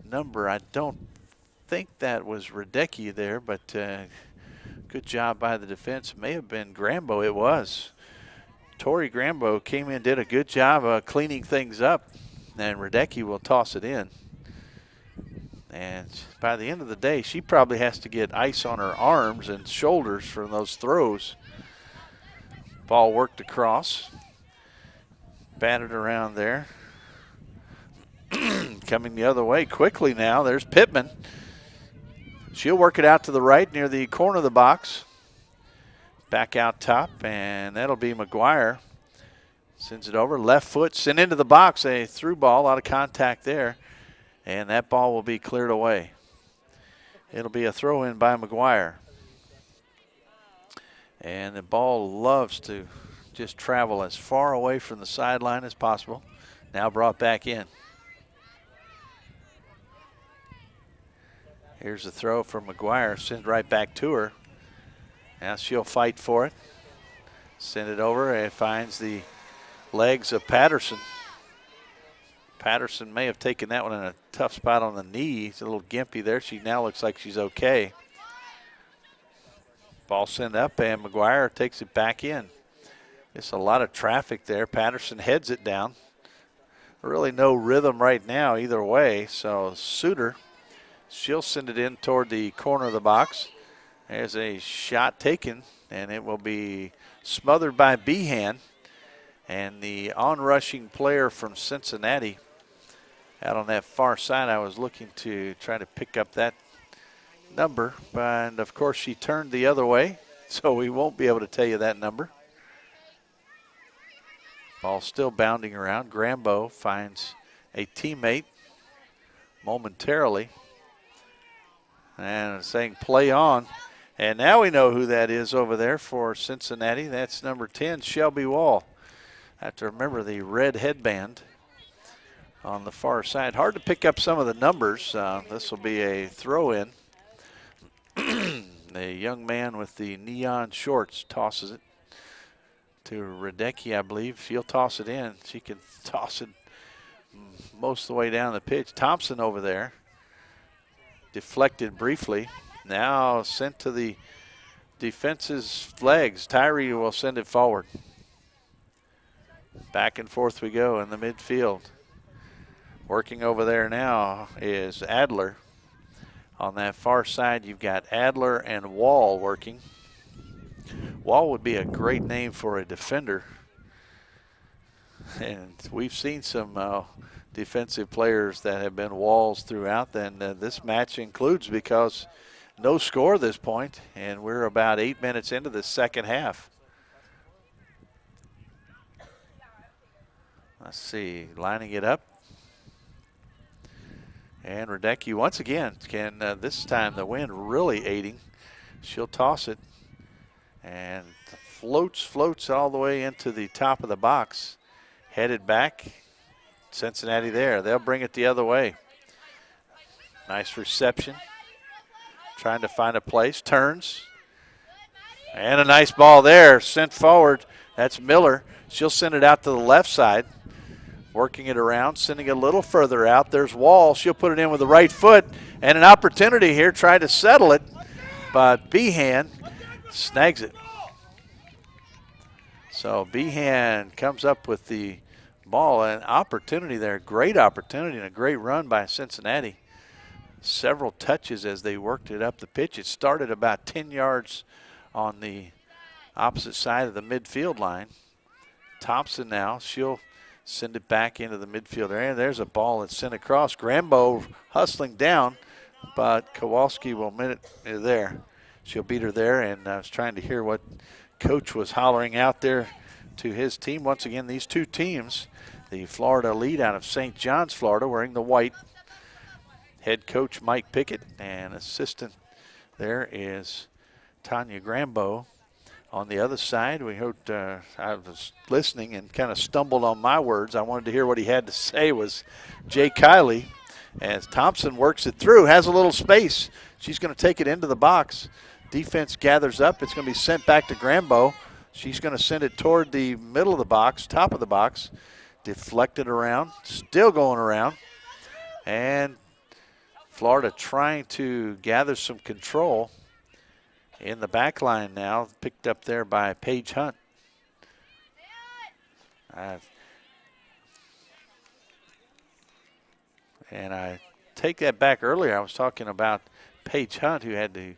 number. I don't think that was Radecki there, but good job by the defense. May have been Grambo. It was. Tori Grambo came in, did a good job of cleaning things up, and Radecki will toss it in. And by the end of the day, she probably has to get ice on her arms and shoulders from those throws. Ball worked across, batted around there. Coming the other way quickly now, there's Pittman. She'll work it out to the right near the corner of the box. Back out top, and that'll be McGuire. Sends it over, left foot, sent into the box, a through ball, a lot of contact there, and that ball will be cleared away. It'll be a throw in by McGuire. And the ball loves to just travel as far away from the sideline as possible. Now brought back in. Here's the throw from McGuire, send right back to her. Now she'll fight for it. Send it over, and it finds the legs of Patterson. Patterson may have taken that one in a tough spot on the knee. It's a little gimpy there. She now looks like she's okay. Ball sent up, and McGuire takes it back in. Just a lot of traffic there. Patterson heads it down. Really no rhythm right now either way. So Suter, she'll send it in toward the corner of the box. There's a shot taken, and it will be smothered by Behan. And the on-rushing player from Cincinnati out on that far side, I was looking to try to pick up that number, and of course she turned the other way, so we won't be able to tell you that number. Ball still bounding around. Grambo finds a teammate momentarily and saying play on. And now we know who that is over there for Cincinnati. That's number 10, Shelby Wall. I have to remember the red headband on the far side. Hard to pick up some of the numbers. This will be a throw-in. The young man with the neon shorts tosses it to Radecki, I believe. She'll toss it in. She can toss it most of the way down the pitch. Thompson over there. Deflected briefly. Now sent to the defense's legs. Tyree will send it forward. Back and forth we go in the midfield. Working over there now is Adler. On that far side, you've got Adler and Wall working. Wall would be a great name for a defender. And we've seen some defensive players that have been Walls throughout. Then this match includes, because no score at this point, and we're about 8 minutes into the second half. Let's see, lining it up. And Radecki once again can, this time the wind really aiding. She'll toss it and floats all the way into the top of the box. Headed back, Cincinnati there. They'll bring it the other way. Nice reception. Trying to find a place, turns. And a nice ball there, sent forward. That's Miller. She'll send it out to the left side. Working it around, sending it a little further out. There's Wall. She'll put it in with the right foot. And an opportunity here, try to settle it. But Behan snags it. So Behan comes up with the ball. An opportunity there, great opportunity and a great run by Cincinnati. Several touches as they worked it up the pitch. It started about 10 yards on the opposite side of the midfield line. Thompson now, she'll send it back into the midfield area. There's a ball that's sent across. Grambo hustling down, but Kowalski will meet it there. She'll beat her there, and I was trying to hear what Coach was hollering out there to his team. Once again, these two teams, the Florida lead out of St. John's, Florida, wearing the white. Head coach Mike Pickett, and assistant there is Tanya Grambo. On the other side, we hoped, I was listening and kind of stumbled on my words. I wanted to hear what he had to say, was Jay Kiley. As Thompson works it through, has a little space. She's going to take it into the box. Defense gathers up. It's going to be sent back to Grambo. She's going to send it toward the middle of the box, top of the box. Deflected around, still going around. And Florida trying to gather some control. In the back line now, picked up there by Paige Hunt. And I take that back earlier. I was talking about Paige Hunt, who had to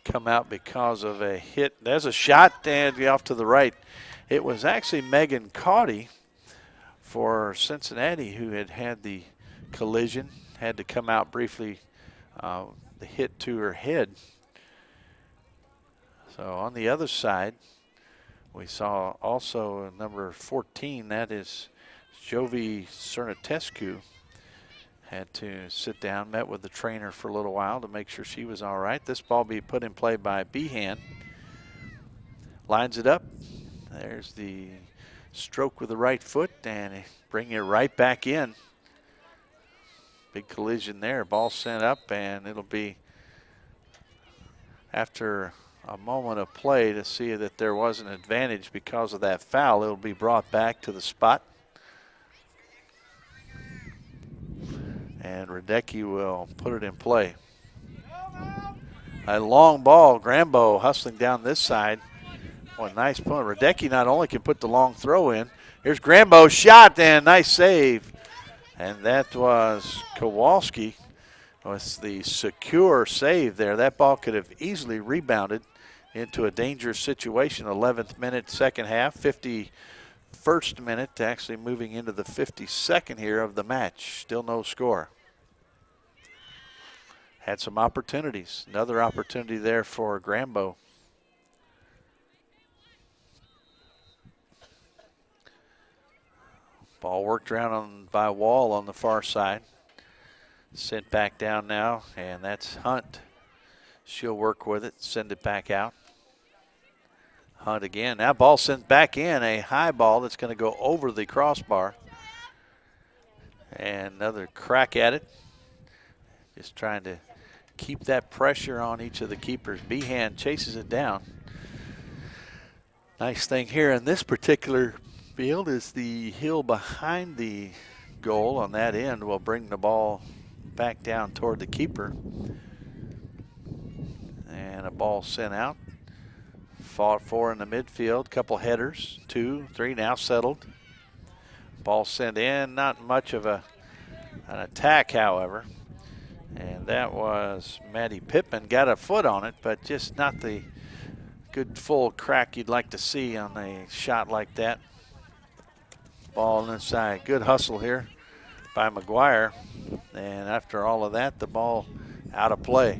come out because of a hit. There's a shot and off to the right. It was actually Megan Cauty for Cincinnati who had the collision, had to come out briefly. The hit to her head. So on the other side, we saw also number 14, that is Jovi Cernatescu, Had to sit down, met with the trainer for a little while to make sure she was all right. This ball be put in play by Behan. Lines it up. There's the stroke with the right foot and bring it right back in. Big collision there. Ball sent up, and it'll be after a moment of play to see that there was an advantage because of that foul. It'll be brought back to the spot. And Radecki will put it in play. A long ball. Grambo hustling down this side. What a nice point. Radecki not only can put the long throw in. Here's Grambo, shot, and nice save. And that was Kowalski with the secure save there. That ball could have easily rebounded into a dangerous situation. 11th minute, second half, 51st minute, actually moving into the 52nd here of the match. Still no score. Had some opportunities. Another opportunity there for Grambo. Ball worked around by Wall on the far side. Sent back down now, and that's Hunt. She'll work with it, send it back out. Hunt again. Now ball sent back in, a high ball that's going to go over the crossbar. And another crack at it. Just trying to keep that pressure on each of the keepers. Behan chases it down. Nice thing here in this particular field is the hill behind the goal on that end will bring the ball back down toward the keeper. And a ball sent out. Fought for in the midfield. Couple headers. 2, 3 now settled. Ball sent in. Not much of an attack, however. And that was Maddie Pittman. Got a foot on it, but just not the good full crack you'd like to see on a shot like that. Ball on the side. Good hustle here by McGuire. And after all of that, the ball out of play.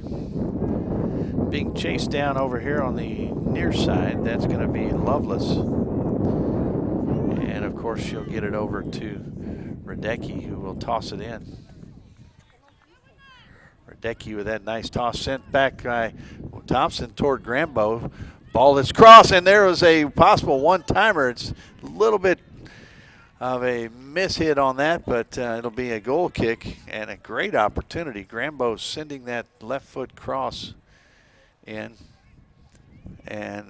Being chased down over here on the near side, that's going to be Lovelace. And of course, she'll get it over to Radecki, who will toss it in. Radecki with that nice toss sent back by Thompson toward Grambo. Ball that's crossed, and there was a possible one-timer. It's a little bit of a mishit on that, but it'll be a goal kick and a great opportunity. Grambo sending that left foot cross in, and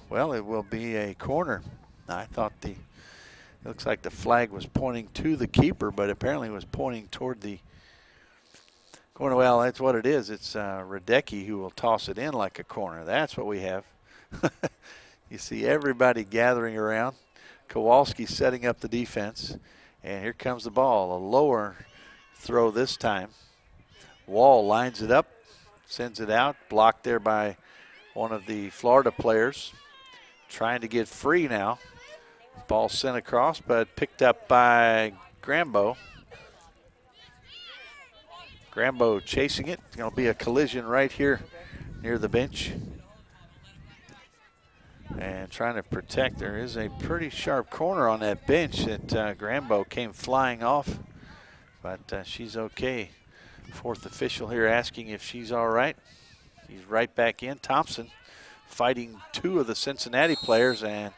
well, it will be a corner. I thought it looks like the flag was pointing to the keeper, but apparently it was pointing toward the corner. Well, that's what it is. It's Radecki who will toss it in like a corner. That's what we have. You see everybody gathering around. Kowalski setting up the defense. And here comes the ball. A lower throw this time. Wall lines it up, sends it out. Blocked there by one of the Florida players. Trying to get free now. Ball sent across, but picked up by Grambo. Grambo chasing it. It's going to be a collision right here near the bench. And trying to protect. There is a pretty sharp corner on that bench that Grambo came flying off. But she's okay. Fourth official here asking if she's all right. He's right back in. Thompson fighting 2 of the Cincinnati players, and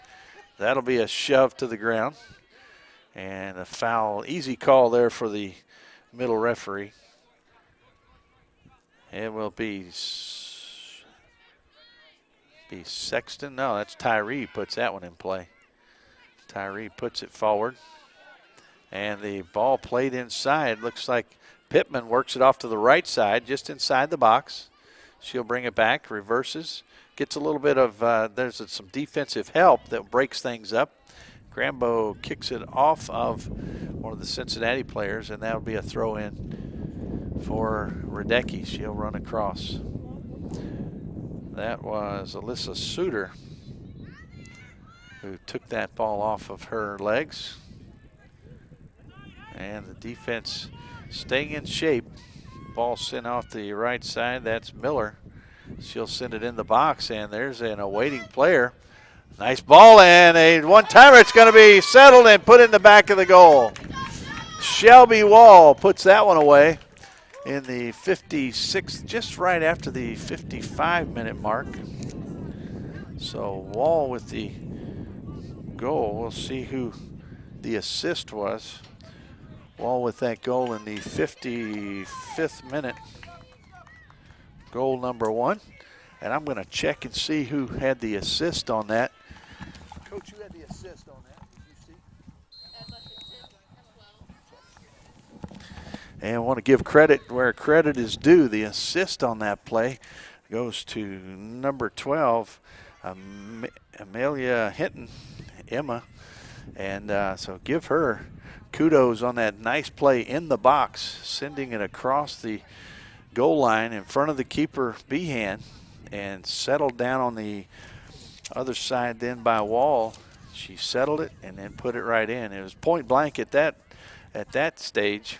that'll be a shove to the ground. And a foul. Easy call there for the middle referee. It will be Sexton. No, that's Tyree puts that one in play. Tyree puts it forward. And the ball played inside. Looks like Pittman works it off to the right side, just inside the box. She'll bring it back, reverses. Gets a little bit of, there's some defensive help that breaks things up. Grambo kicks it off of one of the Cincinnati players, and that'll be a throw in for Radecki. She'll run across. That was Alyssa Suter who took that ball off of her legs. And the defense staying in shape. Ball sent off the right side. That's Miller. She'll send it in the box, and there's an awaiting player. Nice ball, and a one-timer. It's going to be settled and put in the back of the goal. Shelby Wall puts that one away in the 56, just right after the 55-minute mark. So Wall with the goal. We'll see who the assist was. Wall with that goal in the 55th minute. Goal number 1. And I'm going to check and see who had the assist on that. Coach, who had the assist on that? Did you see? And I want to give credit where credit is due. The assist on that play goes to number 12, Amelia Hinton, Emma. And so give her kudos on that nice play in the box, sending it across the goal line in front of the keeper, Behan, and settled down on the other side then by Wall. She settled it and then put it right in. It was point blank at that stage.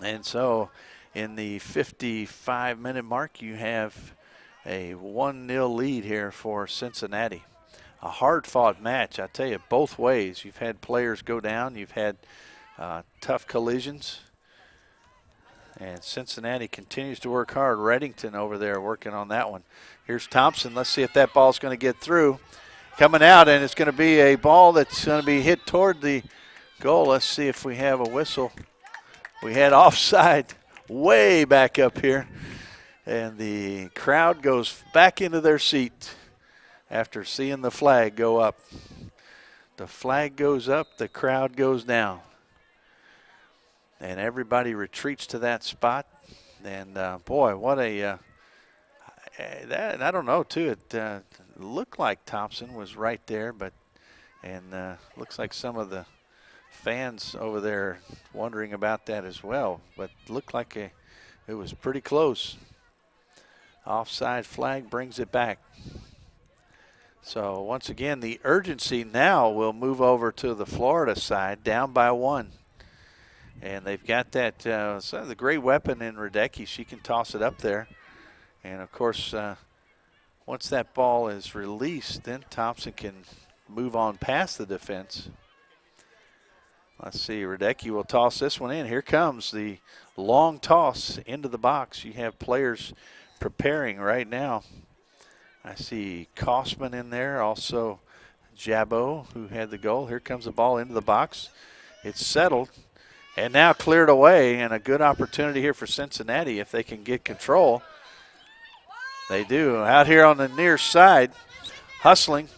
And so in the 55-minute mark, you have a 1-0 lead here for Cincinnati. A hard-fought match, I tell you, both ways. You've had players go down. You've had tough collisions. And Cincinnati continues to work hard. Reddington over there working on that one. Here's Thompson. Let's see if that ball's going to get through. Coming out, and it's going to be a ball that's going to be hit toward the goal. Let's see if we have a whistle. We had offside way back up here. And the crowd goes back into their seat after seeing the flag go up. The flag goes up, the crowd goes down. And everybody retreats to that spot. And, boy, what a that, I don't know, too. It looked like Thompson was right there, but looks like some of the fans over there wondering about that as well. But looked like it was pretty close. Offside flag brings it back. So, once again, the urgency now will move over to the Florida side, down by 1. And they've got that the great weapon in Radecki. She can toss it up there. And, of course, once that ball is released, then Thompson can move on past the defense. Let's see, Radecki will toss this one in. Here comes the long toss into the box. You have players preparing right now. I see Kosman in there, also Jabot, who had the goal. Here comes the ball into the box. It's settled. And now cleared away, and a good opportunity here for Cincinnati if they can get control. They do. Out here on the near side, hustling,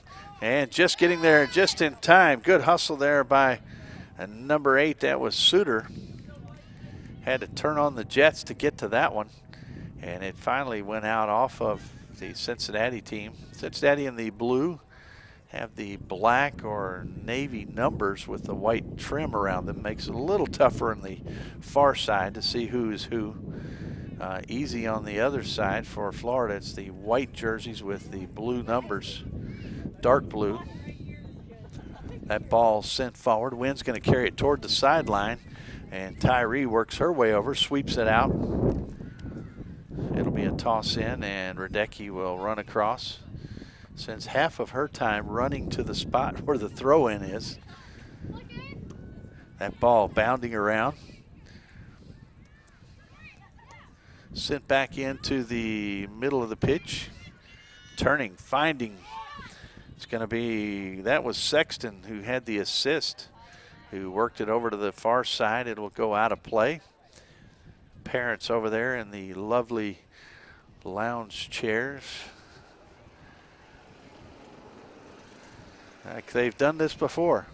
and just getting there just in time. Good hustle there by number 8. That was Suter. Had to turn on the jets to get to that one, and it finally went out off of the Cincinnati team. Cincinnati in the blue have the black or navy numbers with the white trim around them. Makes it a little tougher on the far side to see who is who. Easy on the other side for Florida. It's the white jerseys with the blue numbers, dark blue. That ball sent forward. Wynn's going to carry it toward the sideline, and Tyree works her way over, sweeps it out. It'll be a toss in, and Radecki will run across. Spends half of her time running to the spot where the throw-in is. That ball bounding around. Sent back into the middle of the pitch. Turning, finding. It's going to be, that was Sexton who had the assist, who worked it over to the far side. It will go out of play. Parents over there in the lovely lounge chairs. Like they've done this before.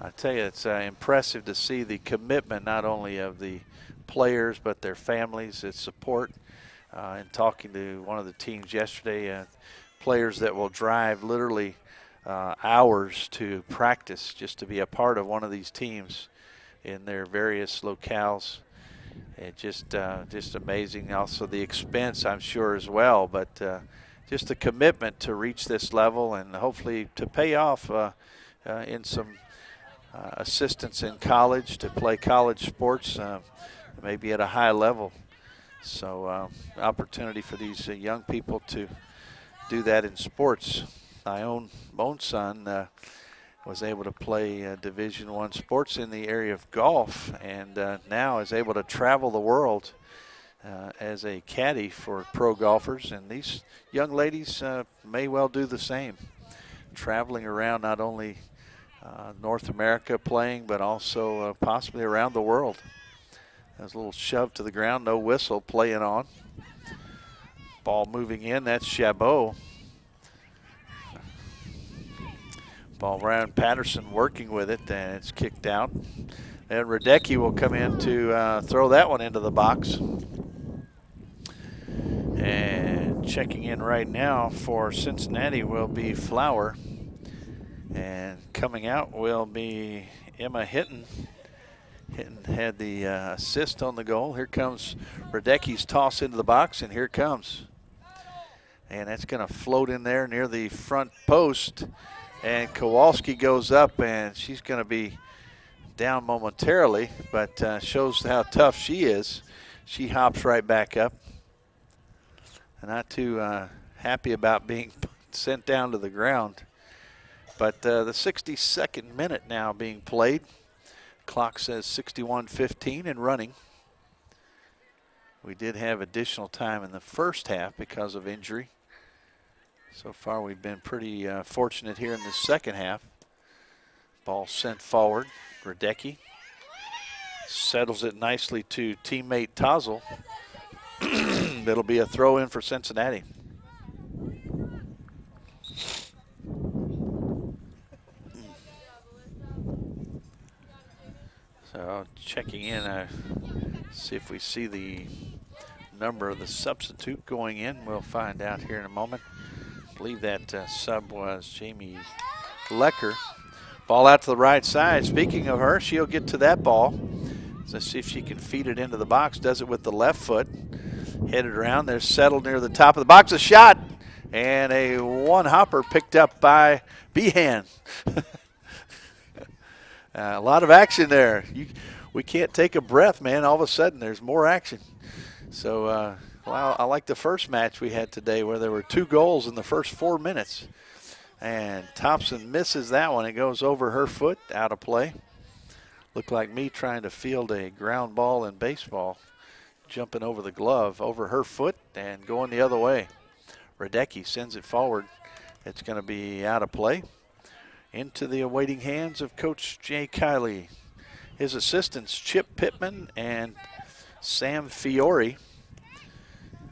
I tell you, it's impressive to see the commitment not only of the players but their families, its support. And talking to one of the teams yesterday, players that will drive literally hours to practice just to be a part of one of these teams in their various locales. It just amazing. Also the expense, I'm sure, as well, but just the commitment to reach this level and hopefully to pay off in some assistance in college to play college sports, maybe at a high level. So opportunity for these young people to do that in sports. My own son was able to play Division I sports in the area of golf, and now is able to travel the world as a caddy for pro golfers. And these young ladies may well do the same, traveling around not only North America playing, but also possibly around the world. There's a little shove to the ground, no whistle, playing on. Ball moving in, that's Chabot. Ball around, Patterson working with it, and it's kicked out. And Radecki will come in to throw that one into the box. And checking in right now for Cincinnati will be Flower. And coming out will be Emma Hinton. Hinton had the assist on the goal. Here comes Radecki's toss into the box, and here it comes. And that's going to float in there near the front post. And Kowalski goes up, and she's going to be down momentarily, but shows how tough she is. She hops right back up. Not too happy about being sent down to the ground. But the 62nd minute now being played. Clock says 61:15 and running. We did have additional time in the first half because of injury. So far we've been pretty fortunate here in the second half. Ball sent forward. Radecki settles it nicely to teammate Tozel. It'll be a throw in for Cincinnati. So checking in, see if we see the number of the substitute going in. We'll find out here in a moment. I believe that sub was Jamie Lecker. Ball out to the right side. Speaking of her, she'll get to that ball. Let's see if she can feed it into the box. Does it with the left foot. Headed around. They're settled near the top of the box. A shot. And a one-hopper picked up by Behan. A lot of action there. We can't take a breath, man. All of a sudden, there's more action. So, well, I like the first match we had today where there were 2 goals in the first 4 minutes. And Thompson misses that one. It goes over her foot, out of play. Looked like me trying to field a ground ball in baseball, jumping over the glove, over her foot, and going the other way. Radecki sends it forward. It's going to be out of play. Into the awaiting hands of Coach Jay Kiley. His assistants, Chip Pittman and Sam Fiore.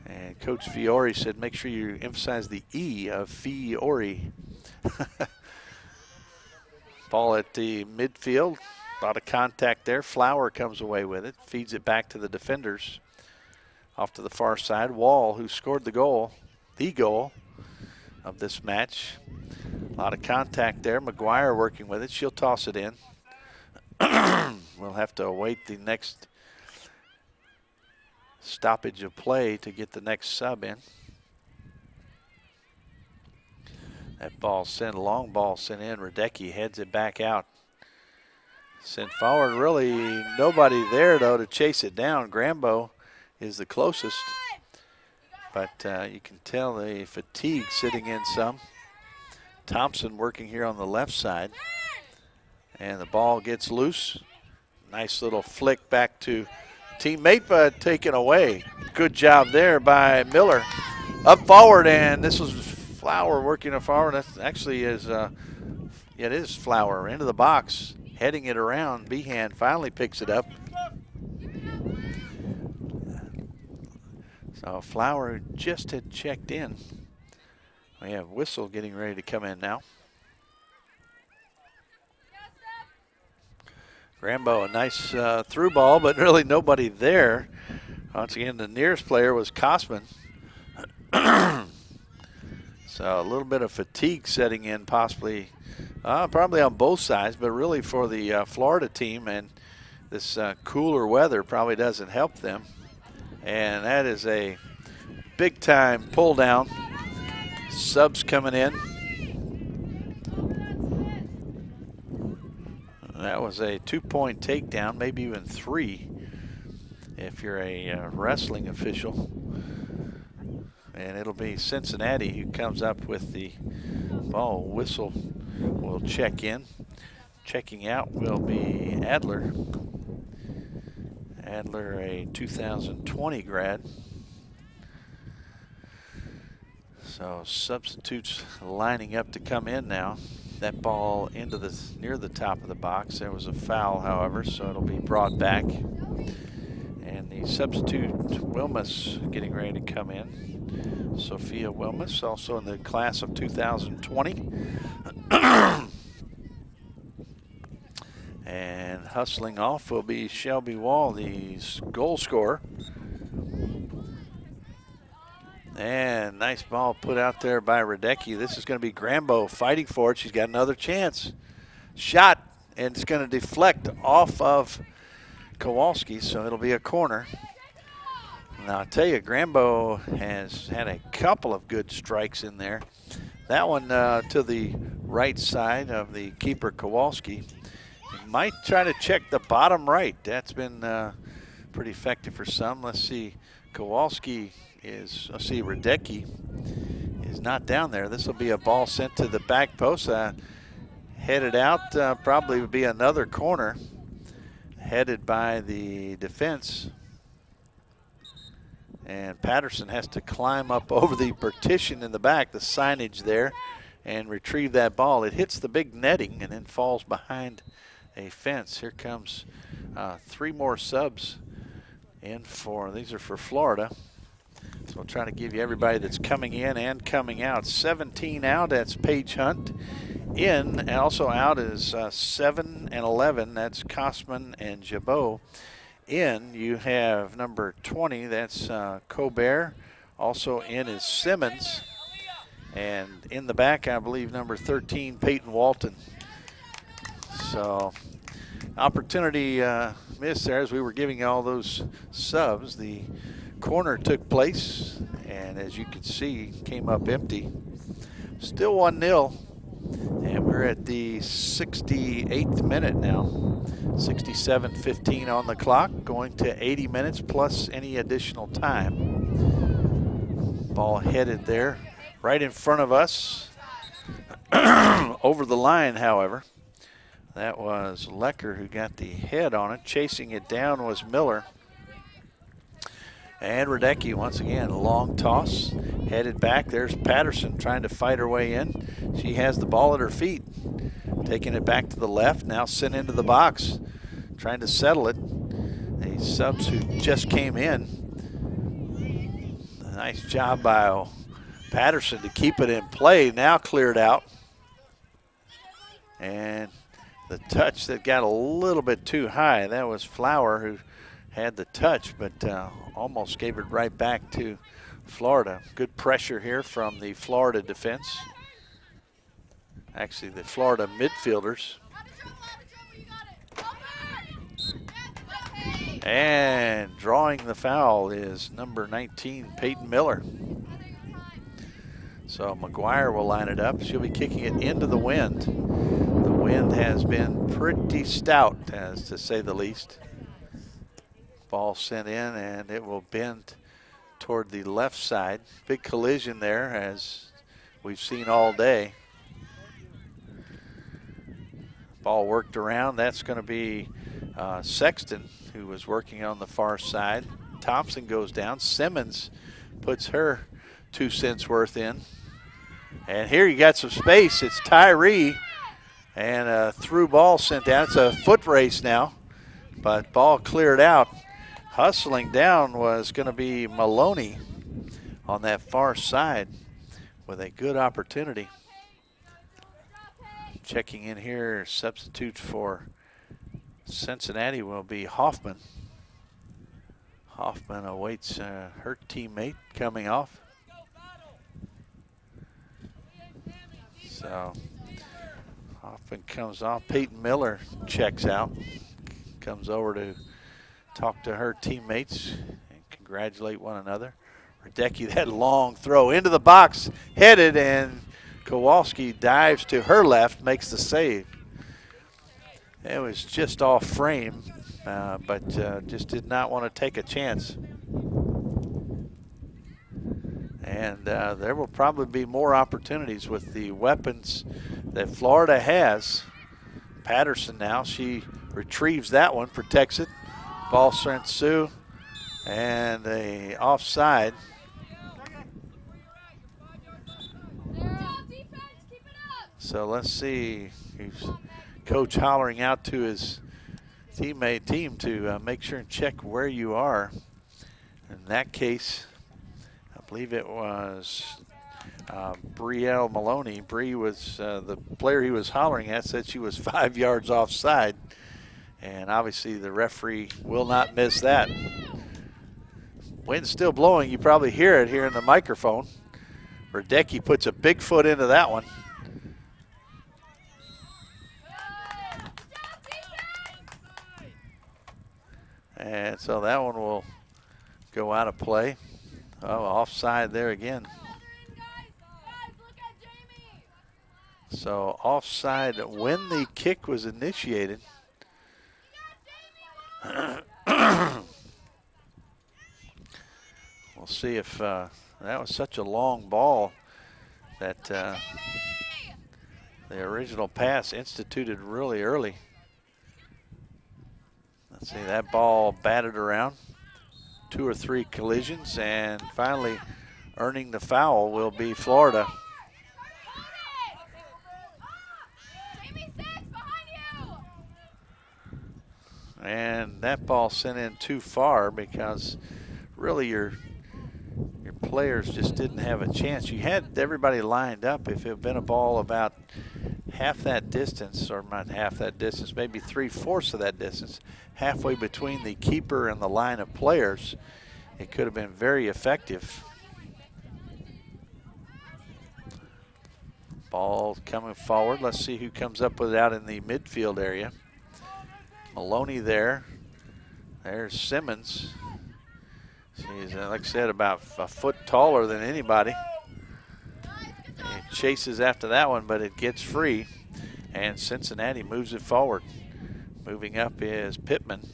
And Coach Fiore said, make sure you emphasize the E of Fiore. Ball at the midfield. A lot of contact there. Flower comes away with it. Feeds it back to the defenders. Off to the far side. Wall, who scored the goal of this match. A lot of contact there. McGuire working with it. She'll toss it in. We'll have to await the next stoppage of play to get the next sub in. That ball sent, a long ball sent in. Radecki heads it back out. Sent forward. Really nobody there, though, to chase it down. Grambo is the closest. But you can tell the fatigue sitting in some. Thompson working here on the left side. And the ball gets loose. Nice little flick back to teammate, but taken away. Good job there by Miller. Up forward, and this was Flower working it forward. That actually is, it is Flower into the box, heading it around. Behan finally picks it up. So Flower just had checked in. We have Whistle getting ready to come in now. Rambo, a nice through ball, but really nobody there. Once again, the nearest player was Kosman. So a little bit of fatigue setting in, possibly, probably on both sides, but really for the Florida team, and this cooler weather probably doesn't help them. And that is a big-time pull down. Subs coming in. That was a 2-point takedown, maybe even 3 if you're a wrestling official. And it'll be Cincinnati who comes up with the ball. Whistle will check in. Checking out will be Adler. Adler, a 2020 grad. So substitutes lining up to come in now. That ball into the near the top of the box. There was a foul, however, so it'll be brought back. And the substitute Wilmus getting ready to come in. Sophia Wilmus, also in the class of 2020. And hustling off will be Shelby Wall, the goal scorer. And nice ball put out there by Radecki. This is going to be Grambo fighting for it. She's got another chance. Shot, and it's going to deflect off of Kowalski, so it'll be a corner. Now, I'll tell you, Grambo has had a couple of good strikes in there. That one to the right side of the keeper, Kowalski. You might try to check the bottom right. That's been pretty effective for some. Let's see. Kowalski is, let's see, Radecki is not down there. This will be a ball sent to the back post. Headed out, probably would be another corner headed by the defense. And Patterson has to climb up over the partition in the back, the signage there, and retrieve that ball. It hits the big netting and then falls behind a fence. Here comes 3 more subs in for, these are for Florida. So we'll try to give you everybody that's coming in and coming out. 17 out, that's Paige Hunt. In, and also out is 7 and 11, that's Kosman and Jabot. In, you have number 20, that's Colbert. Also in is Simmons. And in the back, I believe, number 13, Peyton Walton. So, opportunity missed there as we were giving all those subs. The corner took place, and as you can see, came up empty. Still 1-0, and we're at the 68th minute now. 67:15 on the clock, going to 80 minutes plus any additional time. Ball headed there, right in front of us. Over the line, however. That was Lecker who got the head on it. Chasing it down was Miller. And Radecki once again, long toss, headed back. There's Patterson trying to fight her way in. She has the ball at her feet, taking it back to the left, now sent into the box, trying to settle it. The subs who just came in. Nice job by Patterson to keep it in play, now cleared out. And the touch that got a little bit too high, that was Flower who had the touch, but almost gave it right back to Florida. Good pressure here from the Florida defense. Actually, the Florida midfielders. And drawing the foul is number 19, Peyton Miller. So McGuire will line it up. She'll be kicking it into the wind. The wind has been pretty stout, as to say the least. Ball sent in, and it will bend toward the left side. Big collision there, as we've seen all day. Ball worked around. That's going to be Sexton, who was working on the far side. Thompson goes down. Simmons puts her 2 cents worth in. And here you got some space. It's Tyree, and a through ball sent down. It's a foot race now, but ball cleared out. Hustling down was going to be Maloney on that far side with a good opportunity. Checking in here, substitute for Cincinnati will be Hoffman. Hoffman awaits her teammate coming off. So Hoffman comes off. Peyton Miller checks out, comes over to talk to her teammates and congratulate one another. Radecki, that long throw into the box, headed, and Kowalski dives to her left, makes the save. It was just off frame, but just did not want to take a chance. And there will probably be more opportunities with the weapons that Florida has. Patterson now, she retrieves that one, protects it. Ball sent Sue, and a offside. So let's see. He's coach hollering out to his team to make sure and check where you are. In that case, I believe it was Brielle Maloney. Bree was the player he was hollering at, said she was 5 yards offside. And obviously the referee will not miss that. Wind's still blowing. You probably hear it here in the microphone. Radecki puts a big foot into that one. And so that one will go out of play. Oh, offside there again. So offside when the kick was initiated. We'll see if that was such a long ball that the original pass instituted really early. Let's see, that ball batted around. 2 or 3 collisions, and finally earning the foul will be Florida. And that ball sent in too far because really your players just didn't have a chance. You had everybody lined up. If it had been a ball about half that distance, or not half that distance, maybe 3/4 of that distance, halfway between the keeper and the line of players, it could have been very effective. Ball coming forward. Let's see who comes up with it out in the midfield area. Maloney there. There's Simmons. She's, like I said, about a foot taller than anybody. He chases after that one, but it gets free. And Cincinnati moves it forward. Moving up is Pittman.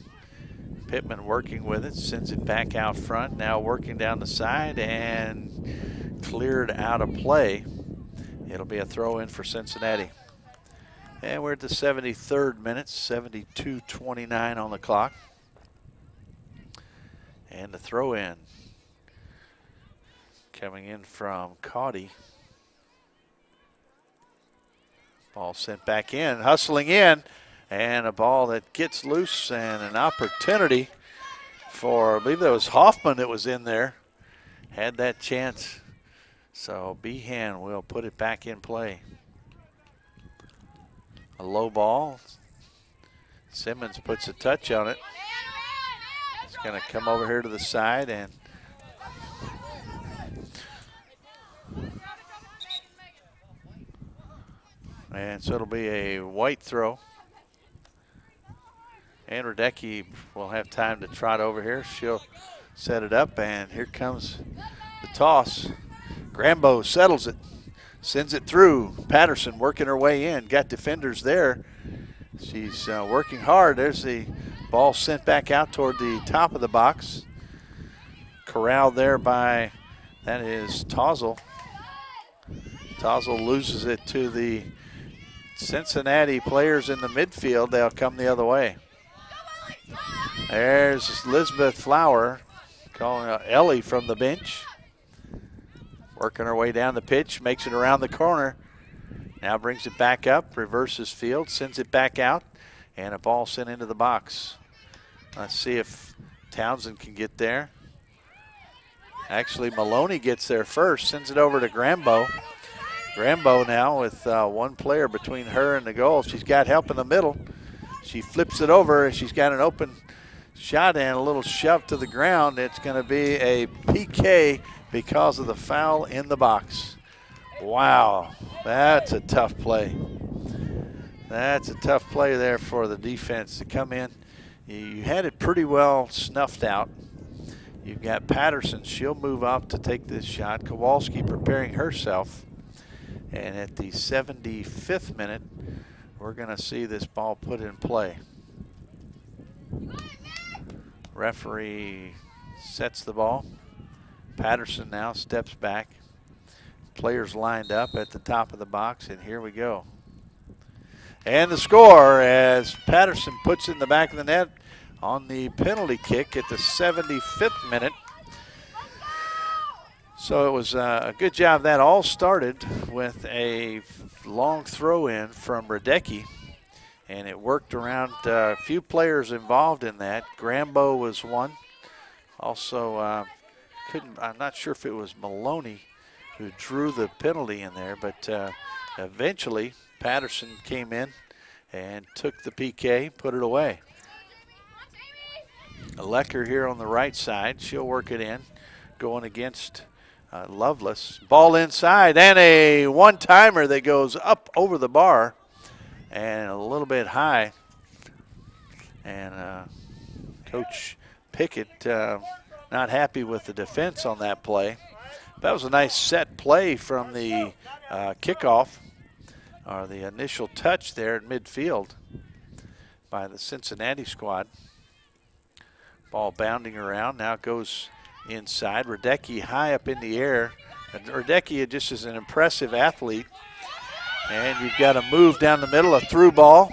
Pittman working with it, sends it back out front. Now working down the side and cleared out of play. It'll be a throw in for Cincinnati. And we're at the 73rd minute, 72:29 on the clock. And the throw in coming in from Caudy. Ball sent back in, hustling in, and a ball that gets loose and an opportunity for, I believe that was Hoffman that was in there, had that chance. So Behan will put it back in play. A low ball. Simmons puts a touch on it. It's going to come over here to the side and so it'll be a white throw. And Radecki will have time to trot over here. She'll set it up, and here comes the toss. Grambo settles it, sends it through. Patterson working her way in, got defenders there. She's working hard. There's the ball sent back out toward the top of the box. Corralled there by, that is Tozel. Tozel loses it to the Cincinnati players in the midfield. They'll come the other way. There's Elizabeth Flower calling out Ellie from the bench. Working her way down the pitch, makes it around the corner. Now brings it back up, reverses field, sends it back out, and a ball sent into the box. Let's see if Townsend can get there. Actually, Maloney gets there first, sends it over to Grambo. Grambo now with one player between her and the goal. She's got help in the middle. She flips it over, and she's got an open shot and a little shove to the ground. It's going to be a PK because of the foul in the box. Wow, that's a tough play. That's a tough play there for the defense to come in. You had it pretty well snuffed out. You've got Patterson. She'll move up to take this shot. Kowalski preparing herself. And at the 75th minute, we're going to see this ball put in play. Referee sets the ball. Patterson now steps back. Players lined up at the top of the box, and here we go. And the score as Patterson puts it in the back of the net on the penalty kick at the 75th minute. So it was a good job. That all started with a long throw in from Radecki, and it worked around a few players involved in that. Grambo was one. Also, I'm not sure if it was Maloney who drew the penalty in there, but eventually Patterson came in and took the PK, put it away. Lecker here on the right side. She'll work it in, going against Lovelace. Ball inside, and a one-timer that goes up over the bar and a little bit high. And Coach Pickett not happy with the defense on that play. That was a nice set play from the kickoff, or the initial touch there at midfield by the Cincinnati squad. Ball bounding around, now goes inside. Radecki high up in the air. And Radecki just is an impressive athlete. And you've got a move down the middle, a through ball.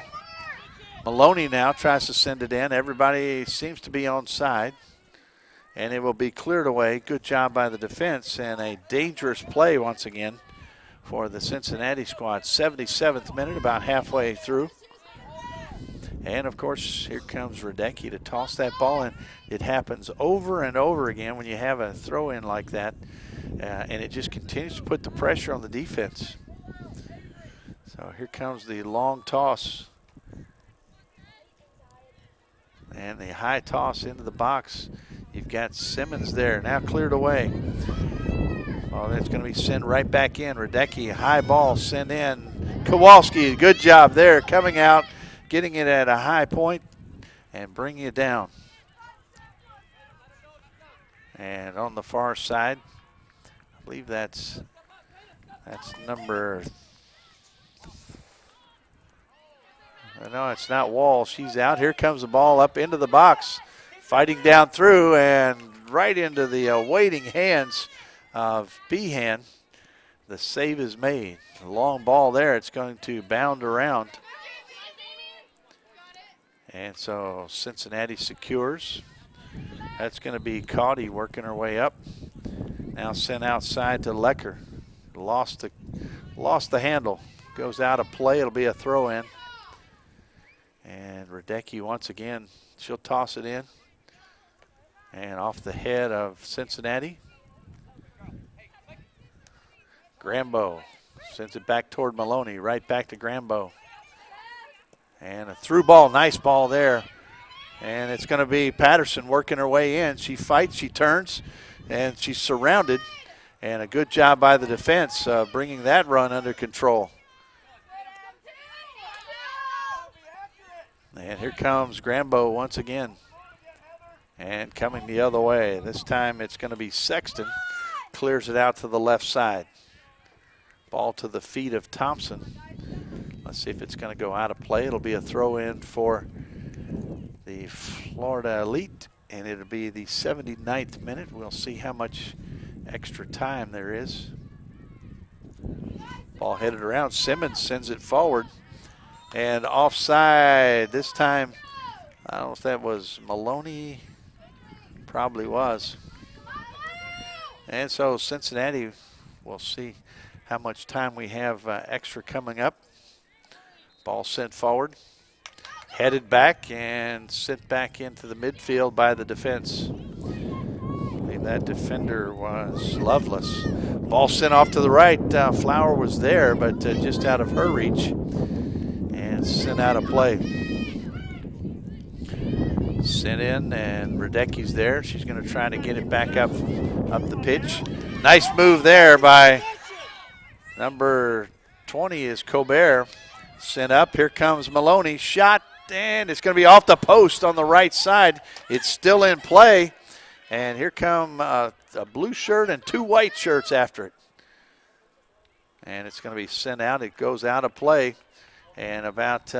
Maloney now tries to send it in. Everybody seems to be on side. And it will be cleared away. Good job by the defense, and a dangerous play once again for the Cincinnati squad. 77th minute, about halfway through. And, of course, here comes Radecki to toss that ball, and it happens over and over again when you have a throw-in like that, and it just continues to put the pressure on the defense. So here comes the long toss, and the high toss into the box. You've got Simmons there, now cleared away. Oh, that's going to be sent right back in. Radecki, high ball, sent in. Kowalski, good job there, coming out, getting it at a high point and bringing it down. And on the far side, I believe that's number, no, it's not Wall. She's out. Here comes the ball up into the box, fighting down through and right into the waiting hands of Behan. The save is made. A long ball there. It's going to bound around. And so Cincinnati secures. That's going to be Caudy working her way up. Now sent outside to Lecker. Lost the handle. Goes out of play. It'll be a throw in. And Radecki once again, she'll toss it in. And off the head of Cincinnati. Grambo sends it back toward Maloney. Right back to Grambo. And a through ball, nice ball there. And it's going to be Patterson working her way in. She fights, she turns, and she's surrounded. And a good job by the defense bringing that run under control. And here comes Grambo once again. And coming the other way. This time it's going to be Sexton. Clears it out to the left side. Ball to the feet of Thompson. Let's see if it's going to go out of play. It'll be a throw in for the Florida Elite, and it'll be the 79th minute. We'll see how much extra time there is. Ball headed around. Simmons sends it forward. And offside this time. I don't know if that was Maloney. Probably was. And so Cincinnati, we'll see how much time we have extra coming up. Ball sent forward, headed back, and sent back into the midfield by the defense. I believe that defender was Lovelace. Ball sent off to the right. Flower was there, but just out of her reach, and sent out of play. Sent in, and Radecki's there. She's going to try to get it back up the pitch. Nice move there by number 20 is Colbert. Sent up. Here comes Maloney. Shot, and it's going to be off the post on the right side. It's still in play. And here come a blue shirt and two white shirts after it. And it's going to be sent out. It goes out of play. And about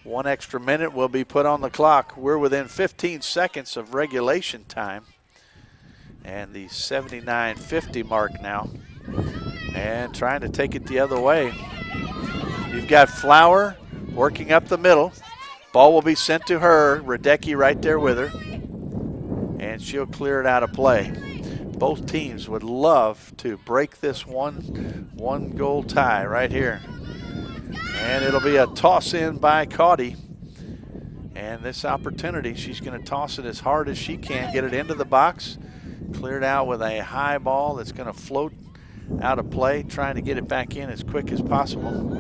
1 extra minute will be put on the clock. We're within 15 seconds of regulation time. And the 79:50 mark now. And trying to take it the other way. You've got Flower working up the middle. Ball will be sent to her. Radecki right there with her. And she'll clear it out of play. Both teams would love to break this one goal tie right here. And it'll be a toss in by Caudy. And this opportunity, she's going to toss it as hard as she can, get it into the box, clear it out with a high ball that's going to float out of play, trying to get it back in as quick as possible.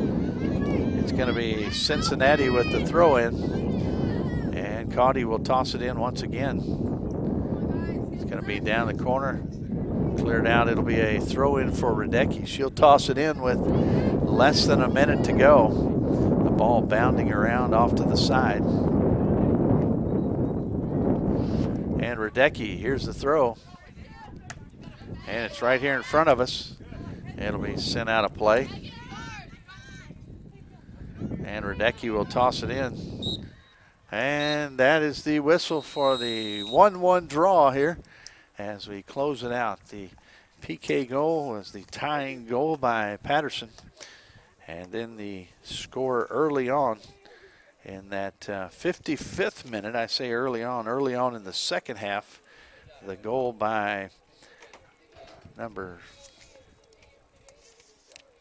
It's going to be Cincinnati with the throw in, and Caudy will toss it in once again. It's going to be down the corner, cleared out. It'll be a throw in for Radecki. She'll toss it in with less than a minute to go. The ball bounding around off to the side. And Radecki, here's the throw. And it's right here in front of us. It'll be sent out of play. And Radecki will toss it in. And that is the whistle for the 1-1 draw here as we close it out. The PK goal was the tying goal by Patterson. And then the score early on in that 55th minute, I say early on in the second half, the goal by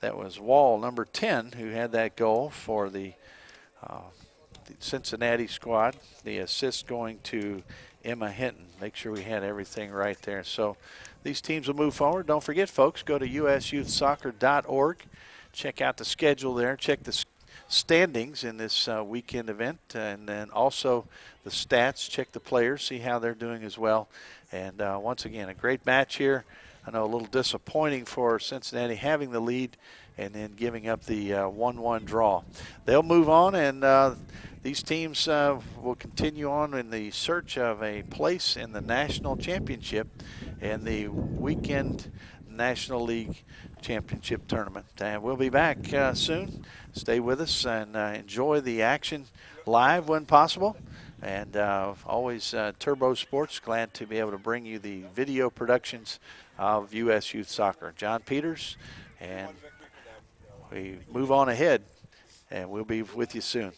that was Wall, number 10, who had that goal for the Cincinnati squad. The assist going to Emma Hinton. Make sure we had everything right there. So these teams will move forward. Don't forget, folks, go to usyouthsoccer.org. Check out the schedule there. Check the standings in this weekend event, and then also the stats. Check the players, see how they're doing as well. And once again, a great match here. I know a little disappointing for Cincinnati having the lead and then giving up the 1-1 draw. They'll move on, and these teams will continue on in the search of a place in the national championship and the weekend National League Championship Tournament. And we'll be back soon. Stay with us and enjoy the action live when possible. And always Turbo Sports, glad to be able to bring you the video productions of U.S. Youth Soccer. John Peters, and we move on ahead, and we'll be with you soon.